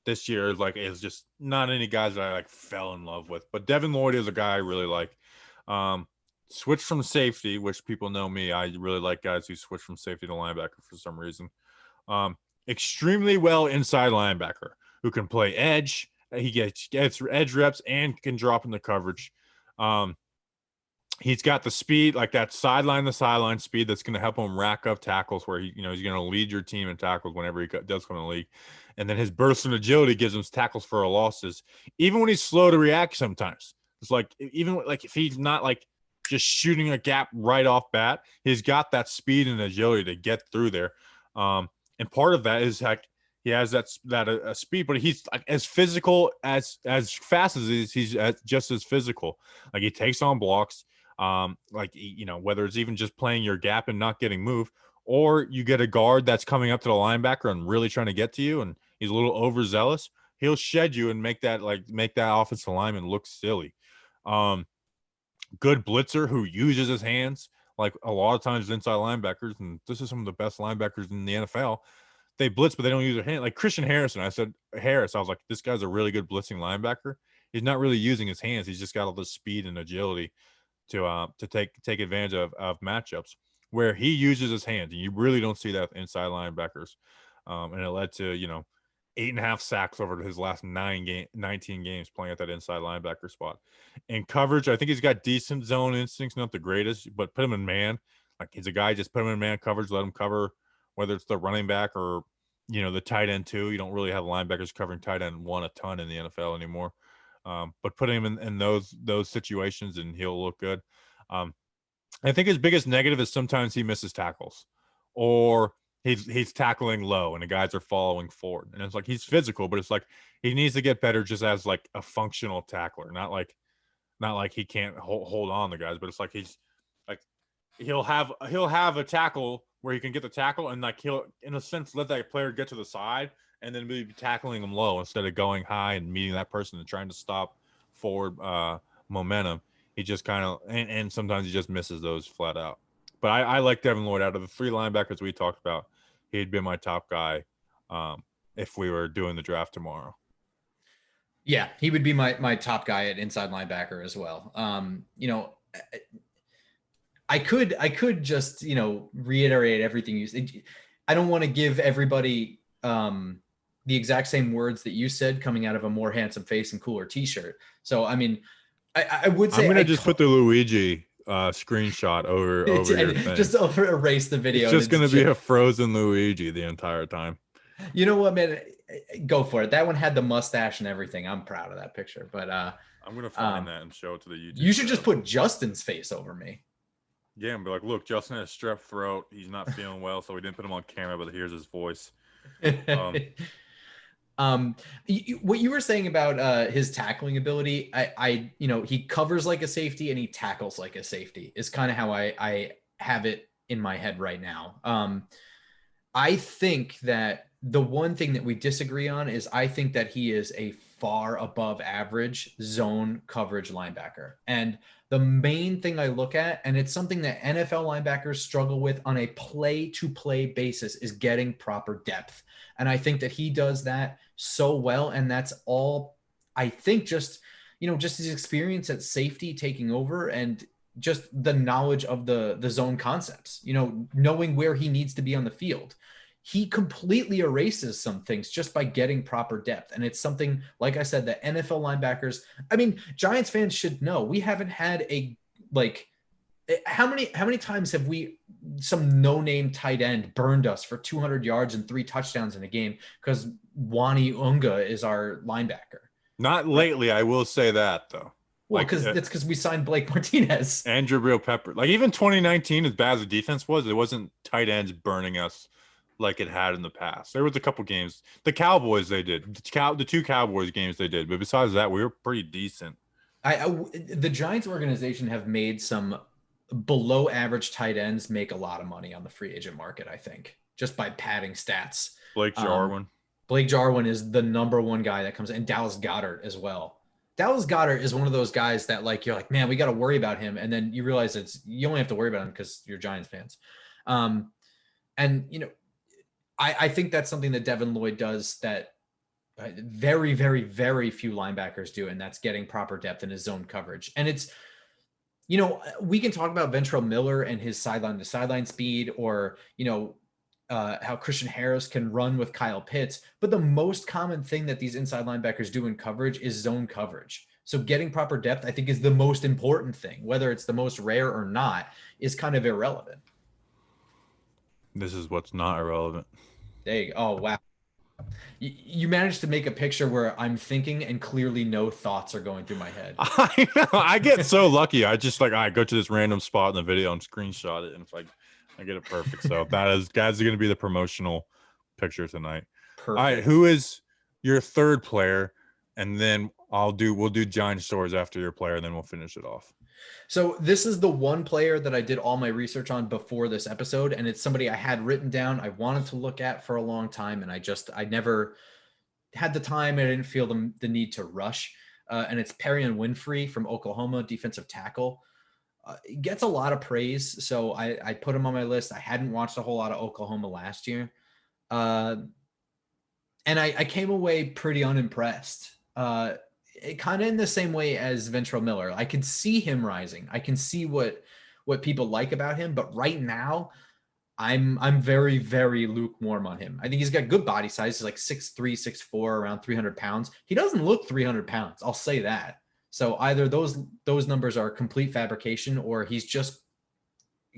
Speaker 1: this year is just not any guys that I like fell in love with. But Devin Lloyd is a guy I really like. Switch from safety, which people know me. I really like guys who switch from safety to linebacker for some reason. Extremely well inside linebacker who can play edge. He gets edge reps and can drop in the coverage. He's got the speed, like that sideline to sideline speed that's going to help him rack up tackles where he's going to lead your team in tackles whenever he does come in the league. And then his burst and agility gives him tackles for losses, even when he's slow to react sometimes. It's like, even like if he's not like just shooting a gap right off bat, he's got that speed and agility to get through there. And part of that is like he has that speed, but he's like as physical as fast as he's just as physical. Like he takes on blocks. Whether it's even just playing your gap and not getting moved, or you get a guard that's coming up to the linebacker and really trying to get to you, and he's a little overzealous, he'll shed you and make that offensive lineman look silly. Good blitzer who uses his hands, like a lot of times inside linebackers, and this is some of the best linebackers in the NFL. They blitz, but they don't use their hand. Like Christian Harrison, I was like, this guy's a really good blitzing linebacker. He's not really using his hands. He's just got all the speed and agility to take advantage of matchups where he uses his hands, and you really don't see that with inside linebackers. And it led to 8.5 sacks over his last 19 games playing at that inside linebacker spot. In coverage, I think he's got decent zone instincts, not the greatest, but put him in man. Like, he's a guy, just put him in man coverage, let him cover, whether it's the running back or, the tight end too. You don't really have linebackers covering tight end one a ton in the NFL anymore. But put him in those situations and he'll look good. I think his biggest negative is sometimes he misses tackles, or he's tackling low and the guys are following forward. And it's like, he's physical, but it's like he needs to get better just as like a functional tackler, not like he can't hold on to guys, but it's like he's like he'll have a tackle where he can get the tackle and like he'll in a sense let that player get to the side and then be tackling him low instead of going high and meeting that person and trying to stop forward momentum. He just kind of and sometimes he just misses those flat out. But I like Devin Lloyd. Out of the 3 linebackers we talked about, he'd be my top guy if we were doing the draft tomorrow.
Speaker 2: Yeah, he would be my top guy at inside linebacker as well. I could just, reiterate everything you said. I don't want to give everybody the exact same words that you said coming out of a more handsome face and cooler t-shirt. So, I mean, I would say
Speaker 1: I'm going to just put the Luigi screenshot over your thing.
Speaker 2: Just erase the video.
Speaker 1: It's just going to be a frozen Luigi the entire time.
Speaker 2: You know what, man? Go for it. That one had the mustache and everything. I'm proud of that picture. But
Speaker 1: I'm going to find that and show it to the YouTube.
Speaker 2: You should just put Justin's face over me.
Speaker 1: Yeah, and be like, look, Justin has strep throat. He's not feeling well, so we didn't put him on camera, but here's his voice.
Speaker 2: What you were saying about his tackling ability, he covers like a safety and he tackles like a safety is kind of how I have it in my head right now. I think that the one thing that we disagree on is I think that he is a far above average zone coverage linebacker. And the main thing I look at, and it's something that NFL linebackers struggle with on a play-to-play basis, is getting proper depth. And I think that he does that so well. And that's all, I think, just his experience at safety taking over and just the knowledge of the zone concepts, knowing where he needs to be on the field. He completely erases some things just by getting proper depth. And it's something, like I said, that NFL linebackers, Giants fans should know. We haven't had how many times have some no-name tight end burned us for 200 yards and 3 touchdowns in a game because Wani Unga is our linebacker?
Speaker 1: Not lately, I will say that, though.
Speaker 2: Well, because we signed Blake Martinez.
Speaker 1: And Jabril Pepper. Like, even 2019, as bad as the defense was, it wasn't tight ends burning us like it had in the past. There was a couple games. The Cowboys, they did. The 2 Cowboys games they did. But besides that, we were pretty decent.
Speaker 2: The Giants organization have made some below average tight ends make a lot of money on the free agent market, I think, just by padding stats.
Speaker 1: Blake Jarwin.
Speaker 2: Blake Jarwin is the number 1 guy that comes in. Dallas Goedert as well. Dallas Goedert is one of those guys that, like, you're like, man, we got to worry about him. And then you realize you only have to worry about him because you're Giants fans. I think that's something that Devin Lloyd does that very, very, very few linebackers do, and that's getting proper depth in his zone coverage. And it's, we can talk about Ventrell Miller and his sideline to sideline speed, or, how Christian Harris can run with Kyle Pitts. But the most common thing that these inside linebackers do in coverage is zone coverage. So getting proper depth, I think, is the most important thing. Whether it's the most rare or not is kind of irrelevant.
Speaker 1: This is what's not irrelevant.
Speaker 2: There you go. Oh, wow. You managed to make a picture where I'm thinking and clearly no thoughts are going through my head.
Speaker 1: I know. I get so lucky. I just I go to this random spot in the video and screenshot it, and it's like I get it perfect. So that's going to be the promotional picture tonight.
Speaker 2: Perfect.
Speaker 1: All right, who is your third player? And then we'll do Giant stories after your player, and then we'll finish it off.
Speaker 2: So this is the one player that I did all my research on before this episode, and it's somebody I had written down. I wanted to look at for a long time, and I never had the time. I didn't feel the need to rush. And it's Perrion Winfrey from Oklahoma, defensive tackle. He gets a lot of praise, so I put him on my list. I hadn't watched a whole lot of Oklahoma last year. And I came away pretty unimpressed. Kind of in the same way as Ventrell Miller. I can see him rising. I can see what people like about him, but right now I'm very, very lukewarm on him. I think he's got good body size. He's like 6'3", 6'4", around 300 pounds. He doesn't look 300 pounds. I'll say that. So either those numbers are complete fabrication, or he's just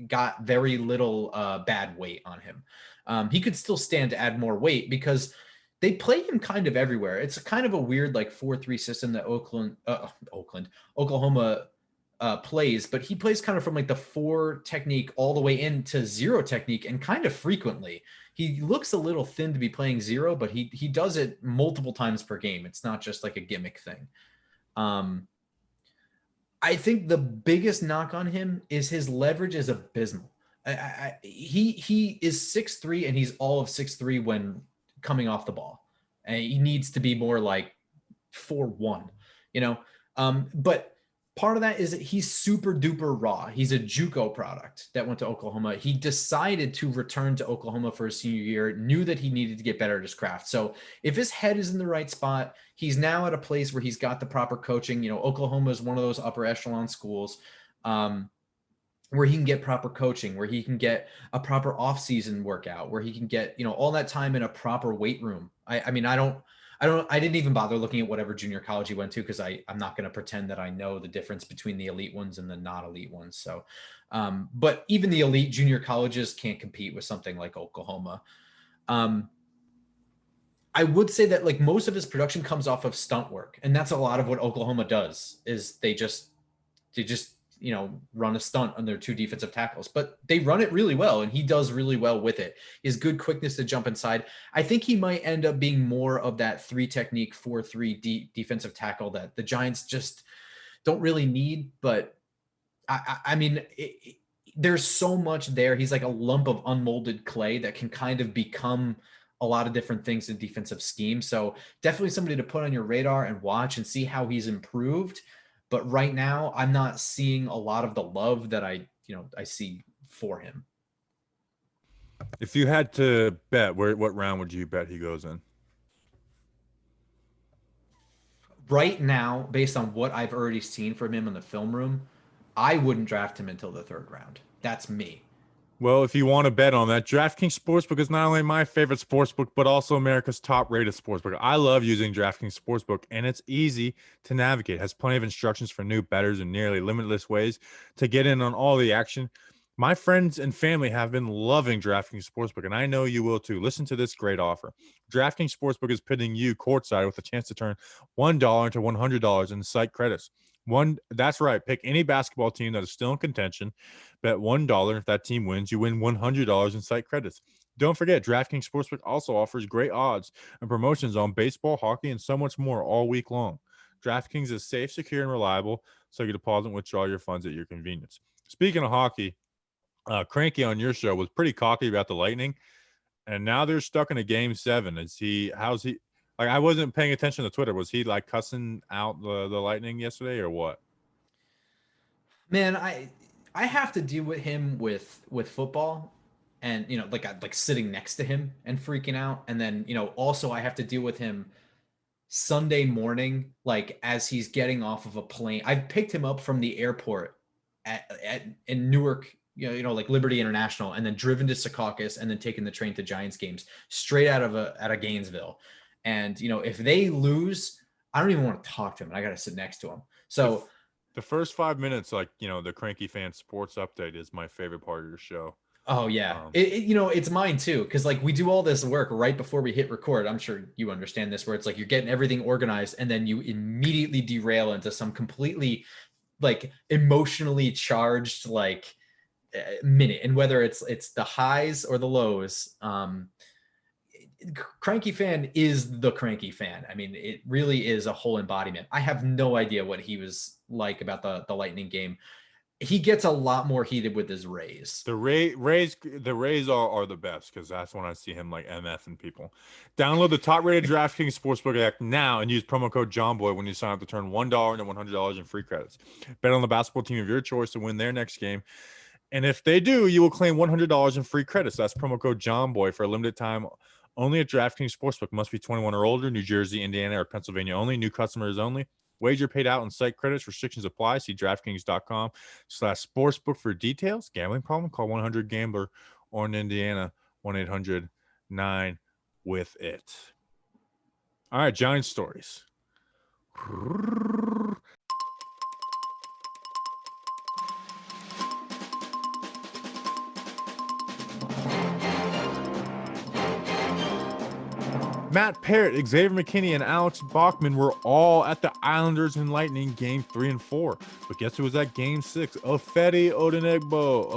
Speaker 2: got very little bad weight on him. He could still stand to add more weight because they play him kind of everywhere. It's a kind of a weird like 4-3 system that Oklahoma plays, but he plays kind of from like the 4 technique all the way into 0 technique, and kind of frequently. He looks a little thin to be playing 0, but he does it multiple times per game. It's not just like a gimmick thing. I think the biggest knock on him is his leverage is abysmal. He is 6'3", and he's all of 6'3" when coming off the ball. And he needs to be more like 4'1", but part of that is that he's super duper raw. He's a JUCO product that went to Oklahoma. He decided to return to Oklahoma for his senior year, knew that he needed to get better at his craft. So if his head is in the right spot, he's now at a place where he's got the proper coaching. Oklahoma is one of those upper echelon schools where he can get proper coaching, where he can get a proper off-season workout, where he can get, all that time in a proper weight room. I didn't even bother looking at whatever junior college he went to, because I'm not going to pretend that I know the difference between the elite ones and the not elite ones. So, but even the elite junior colleges can't compete with something like Oklahoma. I would say that like most of his production comes off of stunt work, and that's a lot of what Oklahoma does. Is they just run a stunt on their 2 defensive tackles, but they run it really well, and he does really well with it. His good quickness to jump inside. I think he might end up being more of that 3 technique, 4-3 defensive tackle that the Giants just don't really need. But I mean, there's so much there. He's like a lump of unmolded clay that can kind of become a lot of different things in defensive scheme. So definitely somebody to put on your radar and watch and see how he's improved. But right now, I'm not seeing a lot of the love that I see for him.
Speaker 1: If you had to bet, what round would you bet he goes in?
Speaker 2: Right now, based on what I've already seen from him in the film room, I wouldn't draft him until the 3rd round. That's me.
Speaker 1: Well, if you want to bet on that, DraftKings Sportsbook is not only my favorite sportsbook, but also America's top-rated sportsbook. I love using DraftKings Sportsbook, and it's easy to navigate. It has plenty of instructions for new bettors and nearly limitless ways to get in on all the action. My friends and family have been loving DraftKings Sportsbook, and I know you will too. Listen to this great offer. DraftKings Sportsbook is pitting you courtside with a chance to turn $1 into $100 in site credits. That's right. Pick any basketball team that is still in contention. Bet $1. If that team wins, you win $100 in site credits. Don't forget, DraftKings Sportsbook also offers great odds and promotions on baseball, hockey, and so much more all week long. DraftKings is safe, secure, and reliable, so you deposit and withdraw your funds at your convenience. Speaking of hockey, Cranky on your show was pretty cocky about the Lightning, and now they're stuck in a Game 7. How's he? Like, I wasn't paying attention to Twitter. Was he like cussing out the Lightning yesterday or what?
Speaker 2: Man, I have to deal with him with football, and like sitting next to him and freaking out, and then also I have to deal with him Sunday morning, like as he's getting off of a plane. I've picked him up from the airport in Newark, like Liberty International, and then driven to Secaucus, and then taken the train to Giants games straight out of Gainesville. And, if they lose, I don't even want to talk to him. I got to sit next to him. So
Speaker 1: the first 5 minutes, like, the Cranky Fan Sports Update is my favorite part of your show.
Speaker 2: Oh, yeah. It's mine, too, because, like, we do all this work right before we hit record. I'm sure you understand this, where it's like you're getting everything organized, and then you immediately derail into some completely, like, emotionally charged, like, minute. And whether it's the highs or the lows, Cranky Fan is the Cranky Fan. I mean, it really is a whole embodiment. I have no idea what he was like about the Lightning game. He gets a lot more heated with his Rays.
Speaker 1: The Rays are the best, because that's when I see him like MFing people. Download the top-rated DraftKings Sportsbook app now and use promo code JohnBoy when you sign up to turn $1 into $100 in free credits. Bet on the basketball team of your choice to win their next game. And if they do, you will claim $100 in free credits. That's promo code JohnBoy for a limited time. Only at DraftKings Sportsbook. Must be 21 or older. New Jersey, Indiana, or Pennsylvania only. New customers only. Wager paid out in site credits. Restrictions apply. See DraftKings.com/sportsbook for details. Gambling problem? Call 1-800-GAMBLER or in Indiana, 1-800-9-WITH-IT. All right, Giants stories. Matt Parrott, Xavier McKinney, and Alex Bachman were all at the Islanders and Lightning game 3 and 4. But guess who was at game 6? Ofedi Odenebo.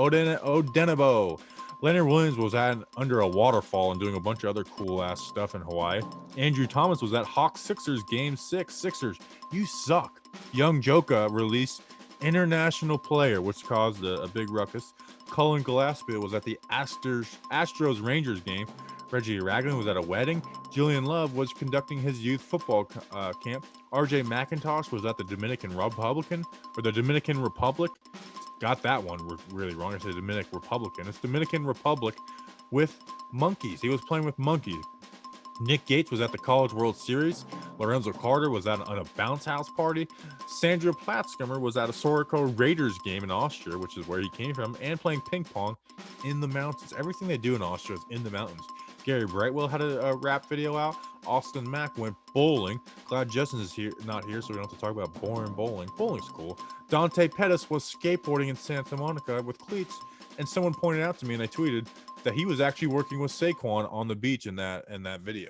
Speaker 1: Leonard Williams was under a waterfall and doing a bunch of other cool ass stuff in Hawaii. Andrew Thomas was at Hawks Sixers game 6. Sixers, you suck. Young Joka released international player, which caused a big ruckus. Cullen Gillespie was at the Astros Rangers game. Reggie Ragland was at a wedding. Julian Love was conducting his youth football camp. RJ McIntosh was at the Dominican Republic. Got that one really wrong. I said Dominican Republican. It's Dominican Republic with monkeys. He was playing with monkeys. Nick Gates was at the College World Series. Lorenzo Carter was on a bounce house party. Sandra Platzkummer was at a Soroco Raiders game in Austria, which is where he came from, and playing ping pong in the mountains. Everything they do in Austria is in the mountains. Gary Brightwell had a rap video out. Austin Mack went bowling. Glad Justin is not here, so we don't have to talk about boring bowling. Bowling's cool. Dante Pettis was skateboarding in Santa Monica with cleats, and someone pointed out to me, and I tweeted that he was actually working with Saquon on the beach in that video.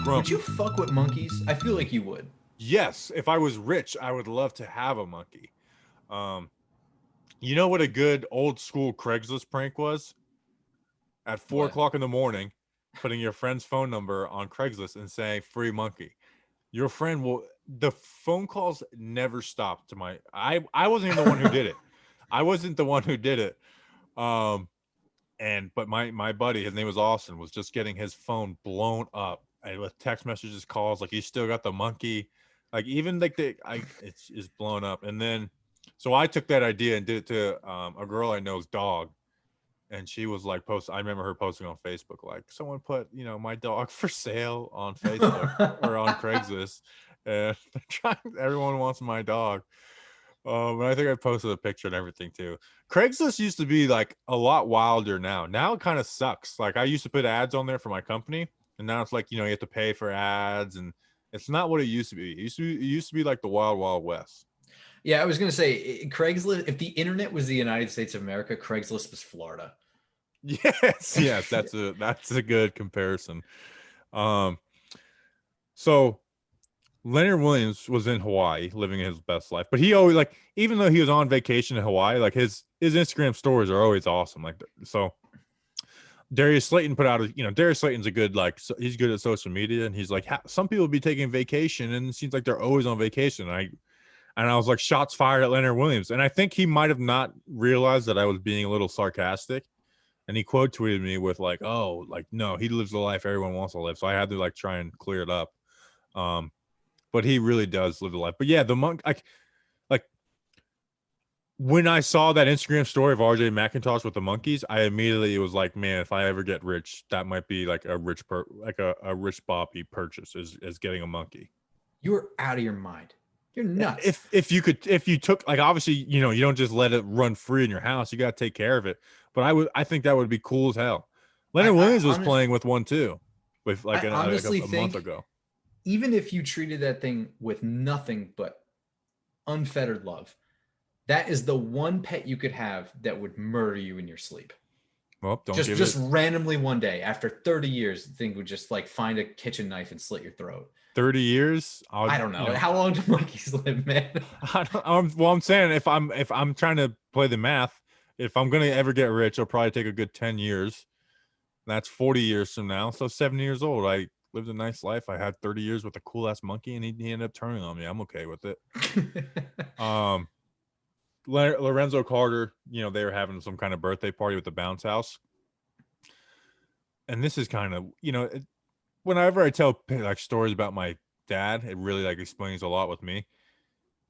Speaker 2: Would you fuck with monkeys? I feel like you would.
Speaker 1: Yes, if I was rich, I would love to have a monkey. You know what a good old school Craigslist prank was? At 4 o'clock in the morning, putting your friend's phone number on Craigslist and saying free monkey. Your friend will, the phone calls never stopped to I wasn't even the one who did it. I wasn't the one who did it. But my buddy, his name was Austin, was just getting his phone blown up and with text messages, calls, like, you still got the monkey. Like, even like it's blown up. And then, so I took that idea and did it to a girl I know's dog. And she was like, I remember her posting on Facebook, like, someone put, my dog for sale on Facebook or on Craigslist. And everyone wants my dog. And I think I posted a picture and everything too. Craigslist used to be like a lot wilder now. Now it kind of sucks. Like, I used to put ads on there for my company, and now it's like, you have to pay for ads, and it's not what it used to be. It used to be like the wild, wild west.
Speaker 2: Yeah, I was going to say Craigslist, if the internet was the United States of America, Craigslist was Florida.
Speaker 1: Yes, that's a good comparison. So Leonard Williams was in Hawaii living his best life, but he always, like, even though he was on vacation in Hawaii, like his Instagram stories are always awesome. Like, so Darius Slayton put out Darius Slayton's a good, he's good at social media, and he's like, some people be taking vacation and it seems like they're always on vacation. And I was like, shots fired at Leonard Williams. And I think he might have not realized that I was being a little sarcastic. And he quote tweeted me with like, oh, like, no, he lives the life everyone wants to live. So I had to like try and clear it up. But he really does live the life. But yeah, the monk, like when I saw that Instagram story of RJ McIntosh with the monkeys, I immediately was like, man, if I ever get rich, that might be like a rich Bobby purchase is getting a monkey.
Speaker 2: You're out of your mind. You're nuts.
Speaker 1: If you took, like, obviously, you don't just let it run free in your house. You got to take care of it. But I think that would be cool as hell. Leonard Williams was playing with one too, with like a month ago.
Speaker 2: Even if you treated that thing with nothing but unfettered love, that is the one pet you could have that would murder you in your sleep.
Speaker 1: Well,
Speaker 2: just randomly one day after 30 years, the thing would just like find a kitchen knife and slit your throat.
Speaker 1: 30 years?
Speaker 2: I don't know. How long do monkeys live, man?
Speaker 1: I'm saying if I'm trying to play the math, if I'm going to ever get rich, it'll probably take a good 10 years. That's 40 years from now. So 70 years old. I lived a nice life. I had 30 years with a cool ass monkey, and he ended up turning on me. I'm okay with it. Lorenzo Carter, they were having some kind of birthday party with the bounce house. And this is kind of, whenever I tell like stories about my dad, it really like explains a lot with me.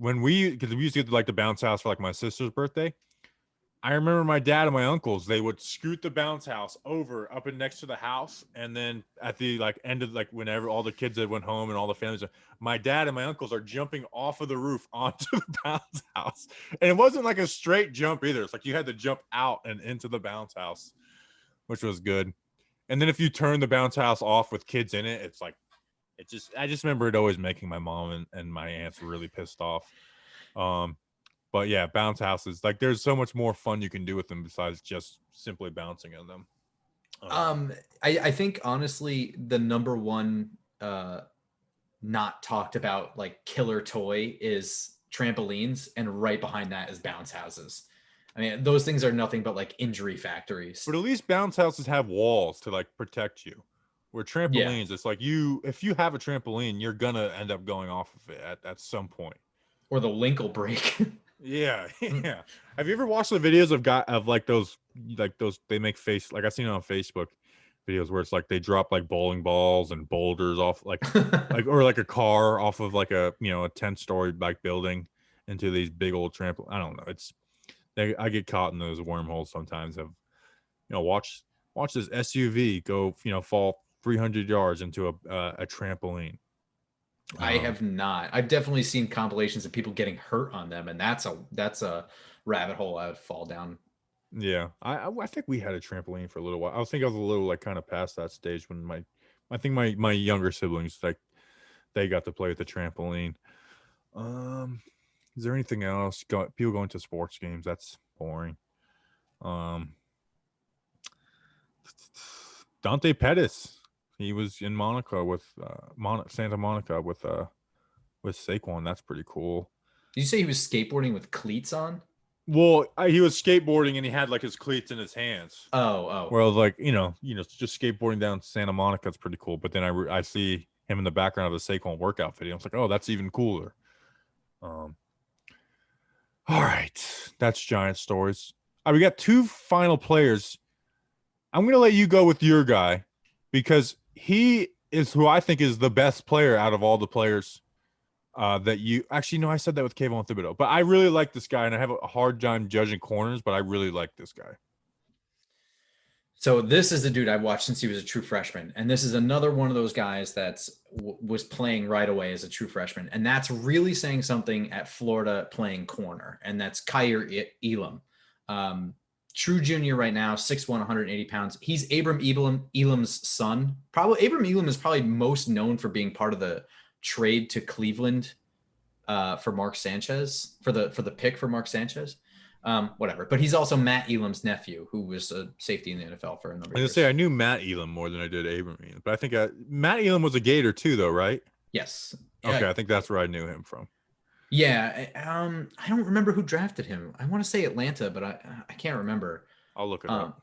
Speaker 1: Because we used to get to like the bounce house for like my sister's birthday. I remember my dad and my uncles, they would scoot the bounce house over up and next to the house. And then at the like end of like whenever all the kids had went home and all the families, my dad and my uncles are jumping off of the roof onto the bounce house. And it wasn't like a straight jump either. It's like you had to jump out and into the bounce house, which was good. And then if you turn the bounce house off with kids in it, it's like, I just remember it always making my mom and my aunts really pissed off. But yeah, bounce houses, like there's so much more fun you can do with them besides just simply bouncing on them.
Speaker 2: I think honestly, the number one not talked about like killer toy is trampolines, and right behind that is bounce houses. I mean, those things are nothing but like injury factories.
Speaker 1: But at least bounce houses have walls to like protect you. Where trampolines, it's like if you have a trampoline, you're gonna end up going off of it at some point.
Speaker 2: Or the link will break.
Speaker 1: Yeah. Have you ever watched the videos of those they make like I've seen it on Facebook videos where it's like they drop like bowling balls and boulders off like or like a car off of like a 10-story like building into these big old trampoline. I don't know. I get caught in those wormholes sometimes of watch this SUV go fall 300 yards into a trampoline.
Speaker 2: I have not. I've definitely seen compilations of people getting hurt on them, and that's a rabbit hole I would fall down.
Speaker 1: Yeah, I think we had a trampoline for a little while. I think I was a little like kind of past that stage when my younger siblings like they got to play with the trampoline. Is there anything else? People going to sports games? That's boring. Dante Pettis. He was in Monaco with Santa Monica with Saquon. That's pretty cool.
Speaker 2: Did you say he was skateboarding with cleats on?
Speaker 1: Well, he was skateboarding and he had like his cleats in his hands.
Speaker 2: Oh.
Speaker 1: Where I was like, just skateboarding down Santa Monica is pretty cool. But then I see him in the background of the Saquon workout video. I was like, oh, that's even cooler. All right, that's Giant stories. We got two final players. I'm gonna let you go with your guy because he is who I think is the best player out of all the players that you actually know. I said that with Kayvon Thibodeaux, but I really like this guy and I have a hard time judging corners, but I really like this guy.
Speaker 2: So this is the dude I've watched since he was a true freshman. And this is another one of those guys was playing right away as a true freshman. And that's really saying something at Florida playing corner. And that's Kaiir Elam. True junior right now, 6'1", 180 pounds. He's Abram Elam's son. Abram Elam is probably most known for being part of the trade to Cleveland for Mark Sanchez, for the pick for Mark Sanchez. Whatever. But he's also Matt Elam's nephew, who was a safety in the NFL for a number of years.
Speaker 1: I knew Matt Elam more than I did Abram Elam. But I think Matt Elam was a Gator too, though, right?
Speaker 2: Yes.
Speaker 1: Okay, I think that's where I knew him from.
Speaker 2: Yeah, I don't remember who drafted him. I want to say Atlanta, but I can't remember.
Speaker 1: I'll look it up.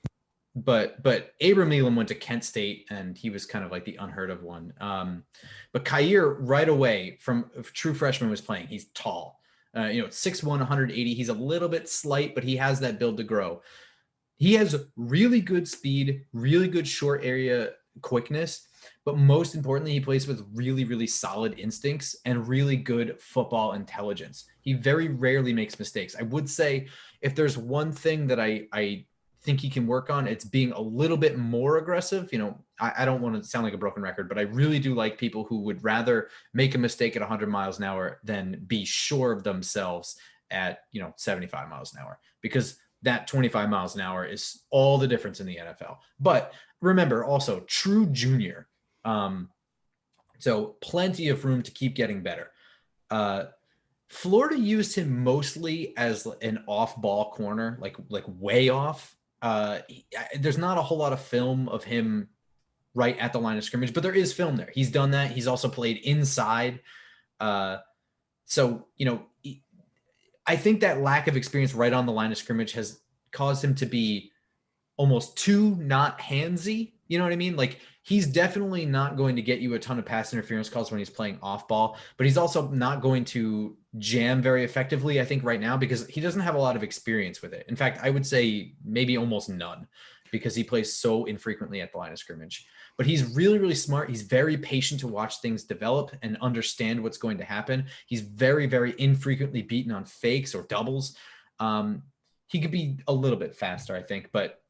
Speaker 2: But Abram Elam went to Kent State, and he was kind of like the unheard of one. But Kaiir right away from true freshman was playing. He's tall, 6'1", 180. He's a little bit slight, but he has that build to grow. He has really good speed, really good short area quickness. But most importantly, he plays with really, really solid instincts and really good football intelligence. He very rarely makes mistakes. I would say if there's one thing that I think he can work on, it's being a little bit more aggressive. I don't want to sound like a broken record, but I really do like people who would rather make a mistake at 100 miles an hour than be sure of themselves at 75 miles an hour, because that 25 miles an hour is all the difference in the NFL. But remember also, true junior. So plenty of room to keep getting better. Florida used him mostly as an off-ball corner, like way off. There's not a whole lot of film of him right at the line of scrimmage, but there is film there. He's done that. He's also played inside. So, I think that lack of experience right on the line of scrimmage has caused him to be almost too not handsy. You know what I mean? Like, he's definitely not going to get you a ton of pass interference calls when he's playing off ball, but he's also not going to jam very effectively, I think, right now, because he doesn't have a lot of experience with it. In fact, I would say maybe almost none, because he plays so infrequently at the line of scrimmage. But he's really, really smart. He's very patient to watch things develop and understand what's going to happen. He's very, very infrequently beaten on fakes or doubles. he could be a little bit faster, I think, but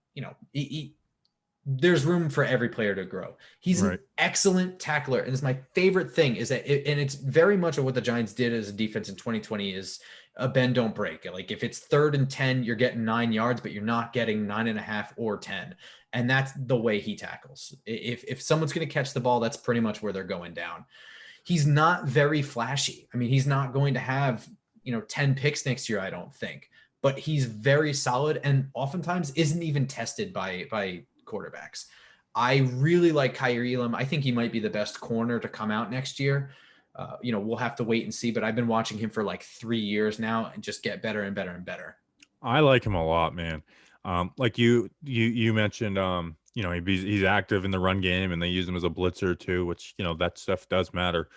Speaker 2: there's room for every player to grow. He's
Speaker 1: Right.
Speaker 2: an excellent tackler. And it's my favorite thing is that, and it's very much of what the Giants did as a defense in 2020 is a bend, don't break. Like if it's 3rd and 10, you're getting 9 yards, but you're not getting 9.5 or 10. And that's the way he tackles. If someone's going to catch the ball, that's pretty much where they're going down. He's not very flashy. I mean, he's not going to have, 10 picks next year, I don't think, but he's very solid and oftentimes isn't even tested by quarterbacks. I really like Kaiir Elam. I think he might be the best corner to come out next year. We'll have to wait and see, but I've been watching him for like 3 years now and just get better and better and better.
Speaker 1: I like him a lot, man. Like you mentioned, he's active in the run game, and they use him as a blitzer too, which that stuff does matter.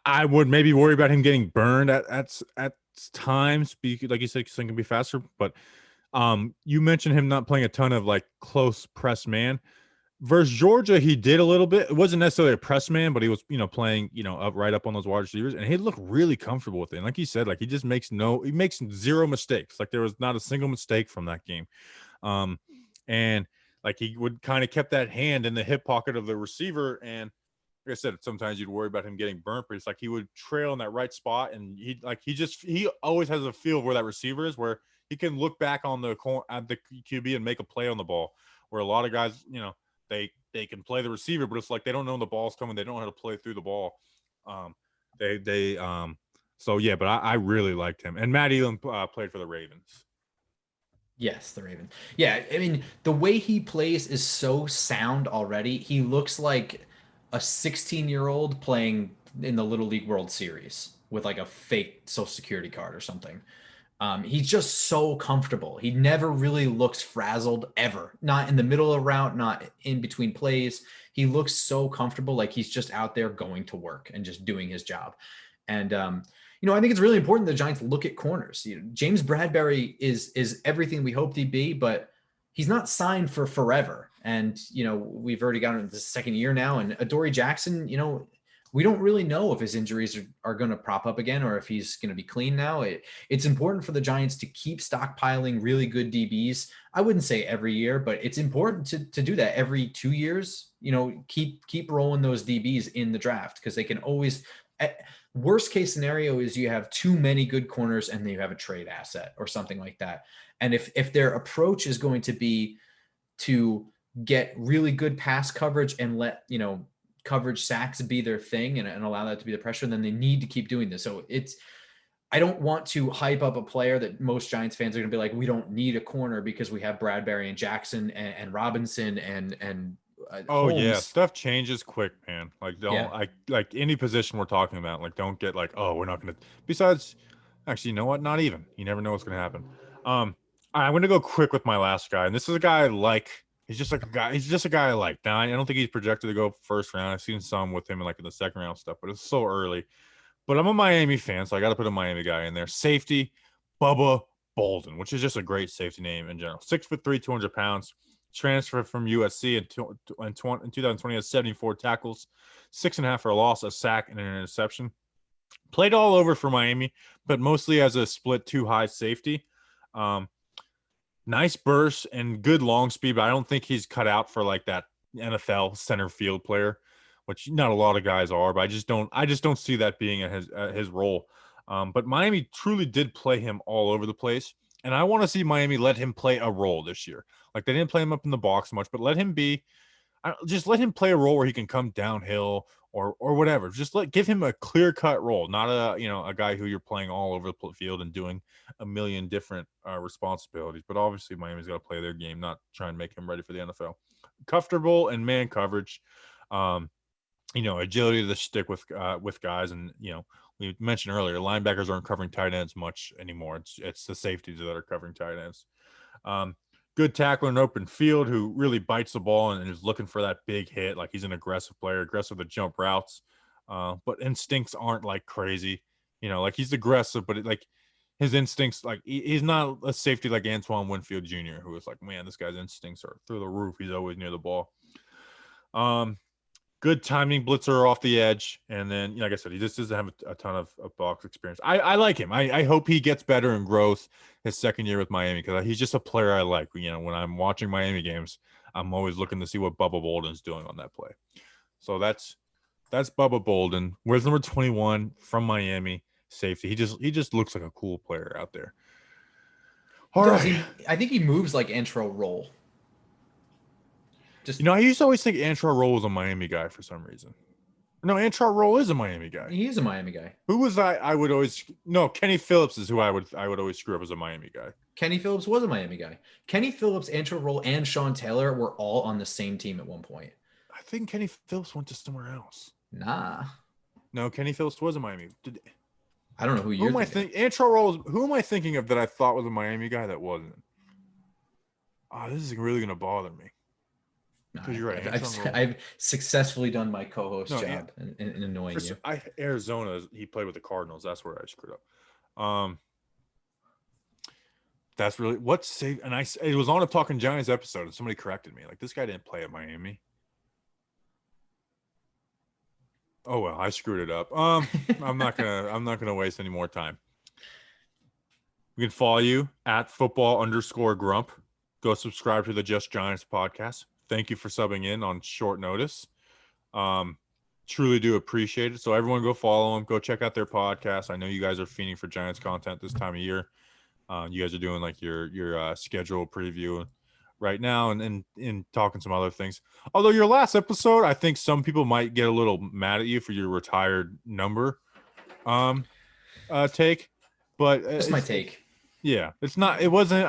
Speaker 1: I would maybe worry about him getting burned at times, like you said, something can be faster. But you mentioned him not playing a ton of like close press man. Versus Georgia, he did a little bit. It wasn't necessarily a press man, but he was, playing, up on those wide receivers, and he looked really comfortable with it. And like you said, like he just makes zero mistakes. Like there was not a single mistake from that game. And like he would kind of kept that hand in the hip pocket of the receiver. And like I said, sometimes you'd worry about him getting burnt, but it's like he would trail in that right spot, and he always has a feel of where that receiver is, where he can look back on the QB and make a play on the ball. Where a lot of guys, they can play the receiver, but it's like they don't know the ball's coming. They don't know how to play through the ball. So yeah, but I really liked him. And Matt Elam played for the Ravens.
Speaker 2: Yes, the Ravens. Yeah, I mean, the way he plays is so sound already. He looks like a 16-year-old playing in the Little League World Series with like a fake Social Security card or something. He's just so comfortable. He never really looks frazzled ever. Not in the middle of a route, not in between plays. He looks so comfortable, like he's just out there going to work and just doing his job. And I think it's really important the Giants look at corners. James Bradbury is everything we hoped he'd be, but he's not signed for forever. And we've already gotten into the second year now. And Adoree Jackson, we don't really know if his injuries are going to prop up again or if he's going to be clean now. It's important for the Giants to keep stockpiling really good DBs. I wouldn't say every year, but it's important to do that every 2 years. Keep rolling those DBs in the draft because they can always. Worst case scenario is you have too many good corners and then you have a trade asset or something like that. And if their approach is going to be to get really good pass coverage and let coverage sacks be their thing and allow that to be the pressure, then they need to keep doing this. So I don't want to hype up a player that most Giants fans are going to be like, we don't need a corner because we have Bradbury and Jackson and Robinson and
Speaker 1: Oh
Speaker 2: Holmes.
Speaker 1: yeah, stuff changes quick, man. Like like any position we're talking about. Like don't get like, oh, we're not going to. Besides, actually, you know what? Not even. You never know what's going to happen. I'm going to go quick with my last guy, and this is a guy I like. He's just like a guy. He's just a guy I like. Now I don't think he's projected to go first round. I've seen some with him in the second round stuff, but it's so early. But I'm a Miami fan, so I got to put a Miami guy in there. Safety, Bubba Bolden, which is just a great safety name in general. 6'3", 200 pounds. Transferred from USC in 2020 has 74 tackles, 6.5 for a loss, a sack, and an interception. Played all over for Miami, but mostly as a split 2-high safety. Nice burst and good long speed, but I don't think he's cut out for like that NFL center field player, which not a lot of guys are. But I just don't see that being his role. But Miami truly did play him all over the place. And I want to see Miami let him play a role this year. Like they didn't play him up in the box much, but let him let him play a role where he can come downhill or whatever. Just give him a clear-cut role, not a guy who you're playing all over the field and doing a million different responsibilities. But obviously Miami's got to play their game, not try and make him ready for the NFL. Comfortable and man coverage, agility to stick with guys, and we mentioned earlier, linebackers aren't covering tight ends much anymore. It's the safeties that are covering tight ends. Good tackler in open field who really bites the ball and is looking for that big hit. Like he's an aggressive player, aggressive to jump routes, but instincts aren't like crazy. Like he's aggressive, but his instincts, like he's not a safety like Antoine Winfield Jr., who is like, man, this guy's instincts are through the roof. He's always near the ball. good timing blitzer off the edge. And then, like I said, he just doesn't have a ton of box experience. I like him. I hope he gets better and grows his second year with Miami because he's just a player I like. When I'm watching Miami games, I'm always looking to see what Bubba Bolden's doing on that play. So that's Bubba Bolden. Where's number 21 from Miami, safety? He just looks like a cool player out there. All right.
Speaker 2: I think he moves like intro roll.
Speaker 1: I used to always think Antrell Roll was a Miami guy for some reason. No, Antrell Roll is a Miami guy.
Speaker 2: He is a Miami guy.
Speaker 1: Who was I would always Kenny Phillips is who I would always screw up as a Miami guy.
Speaker 2: Kenny Phillips was a Miami guy. Kenny Phillips, Antrell Roll, and Sean Taylor were all on the same team at one point.
Speaker 1: I think Kenny Phillips went to somewhere else.
Speaker 2: Nah.
Speaker 1: No, Kenny Phillips was a Miami.
Speaker 2: I don't know who you're thinking.
Speaker 1: Antrell Roll. Who am I thinking of that I thought was a Miami guy that wasn't? Oh, this is really going to bother me. Because you're right.
Speaker 2: I've successfully done my co-host job in annoying you.
Speaker 1: Arizona, he played with the Cardinals. That's where I screwed up. That's really what's safe. And it was on a Talking Giants episode, and somebody corrected me. Like, this guy didn't play at Miami. Oh well, I screwed it up. I'm not gonna waste any more time. We can follow you at @football_grump. Go subscribe to the Just Giants podcast. Thank you for subbing in on short notice. Truly do appreciate it. So everyone go follow them. Go check out their podcast. I know you guys are fiending for Giants content this time of year. You guys are doing like your schedule preview right now and talking some other things. Although your last episode, I think some people might get a little mad at you for your retired number take. But
Speaker 2: just my take.
Speaker 1: Yeah, it wasn't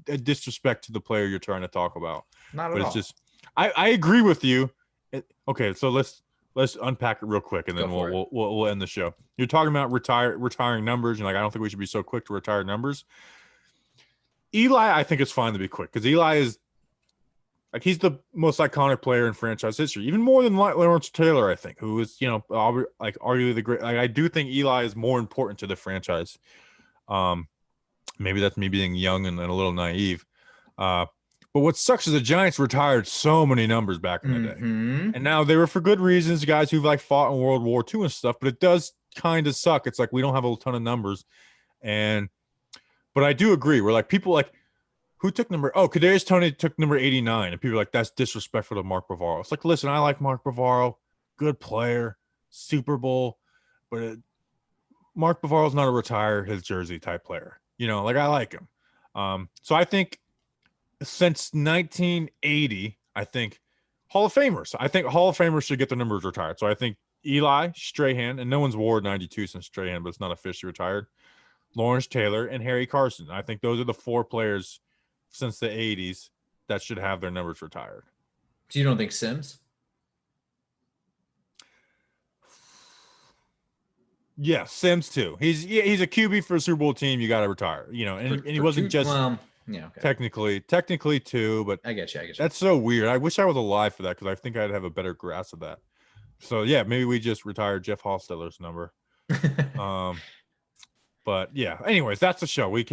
Speaker 1: a disrespect to the player you're trying to talk about.
Speaker 2: Not at all.
Speaker 1: It's just I agree with you. Okay, so let's unpack it real quick, and then we'll end the show. You're talking about retiring numbers, and like I don't think we should be so quick to retire numbers. Eli, I think it's fine to be quick because Eli is like he's the most iconic player in franchise history, even more than Lawrence Taylor, I think, who is like arguably the great. Like I do think Eli is more important to the franchise. Maybe that's me being young and a little naive. But what sucks is the Giants retired so many numbers back in the day. And now they were for good reasons, guys who've like fought in World War II and stuff, but it does kind of suck. It's like we don't have a ton of numbers. But I do agree. We're like people like who took Kadarius Toney took number 89, and people are like, that's disrespectful to Mark Bavaro. It's like, listen, I like Mark Bavaro, good player, Super Bowl, but Mark Bavaro's not a retire his jersey type player. Like I like him. So I think since 1980, I think Hall of Famers. I think Hall of Famers should get their numbers retired. So I think Eli, Strahan, and no one's wore 92 since Strahan, but it's not officially retired. Lawrence Taylor and Harry Carson. I think those are the 4 players since the 80s that should have their numbers retired.
Speaker 2: So you don't think Sims?
Speaker 1: Yeah, Sims too. He's a QB for a Super Bowl team. You got to retire, and he wasn't just technically too, but
Speaker 2: I get you.
Speaker 1: That's so weird. I wish I was alive for that because I think I'd have a better grasp of that. So yeah, maybe we just retired Jeff Hostetler's number. But yeah, anyways, that's the show. We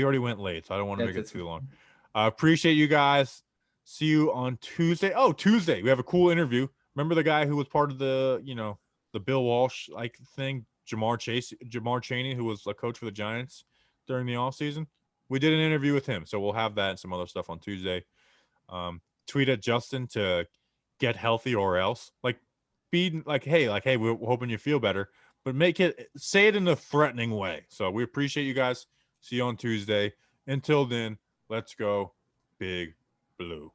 Speaker 1: already went late, so I don't want to make it too long. Appreciate you guys. See you on Tuesday. Oh, Tuesday. We have a cool interview. Remember the guy who was part of the Bill Walsh thing, Jamar Chaney, who was a coach for the Giants during the offseason? We did an interview with him. So we'll have that and some other stuff on Tuesday. Tweet at Justin to get healthy or else. Be like, hey, we're hoping you feel better. But say it in a threatening way. So we appreciate you guys. See you on Tuesday. Until then, let's go Big Blue.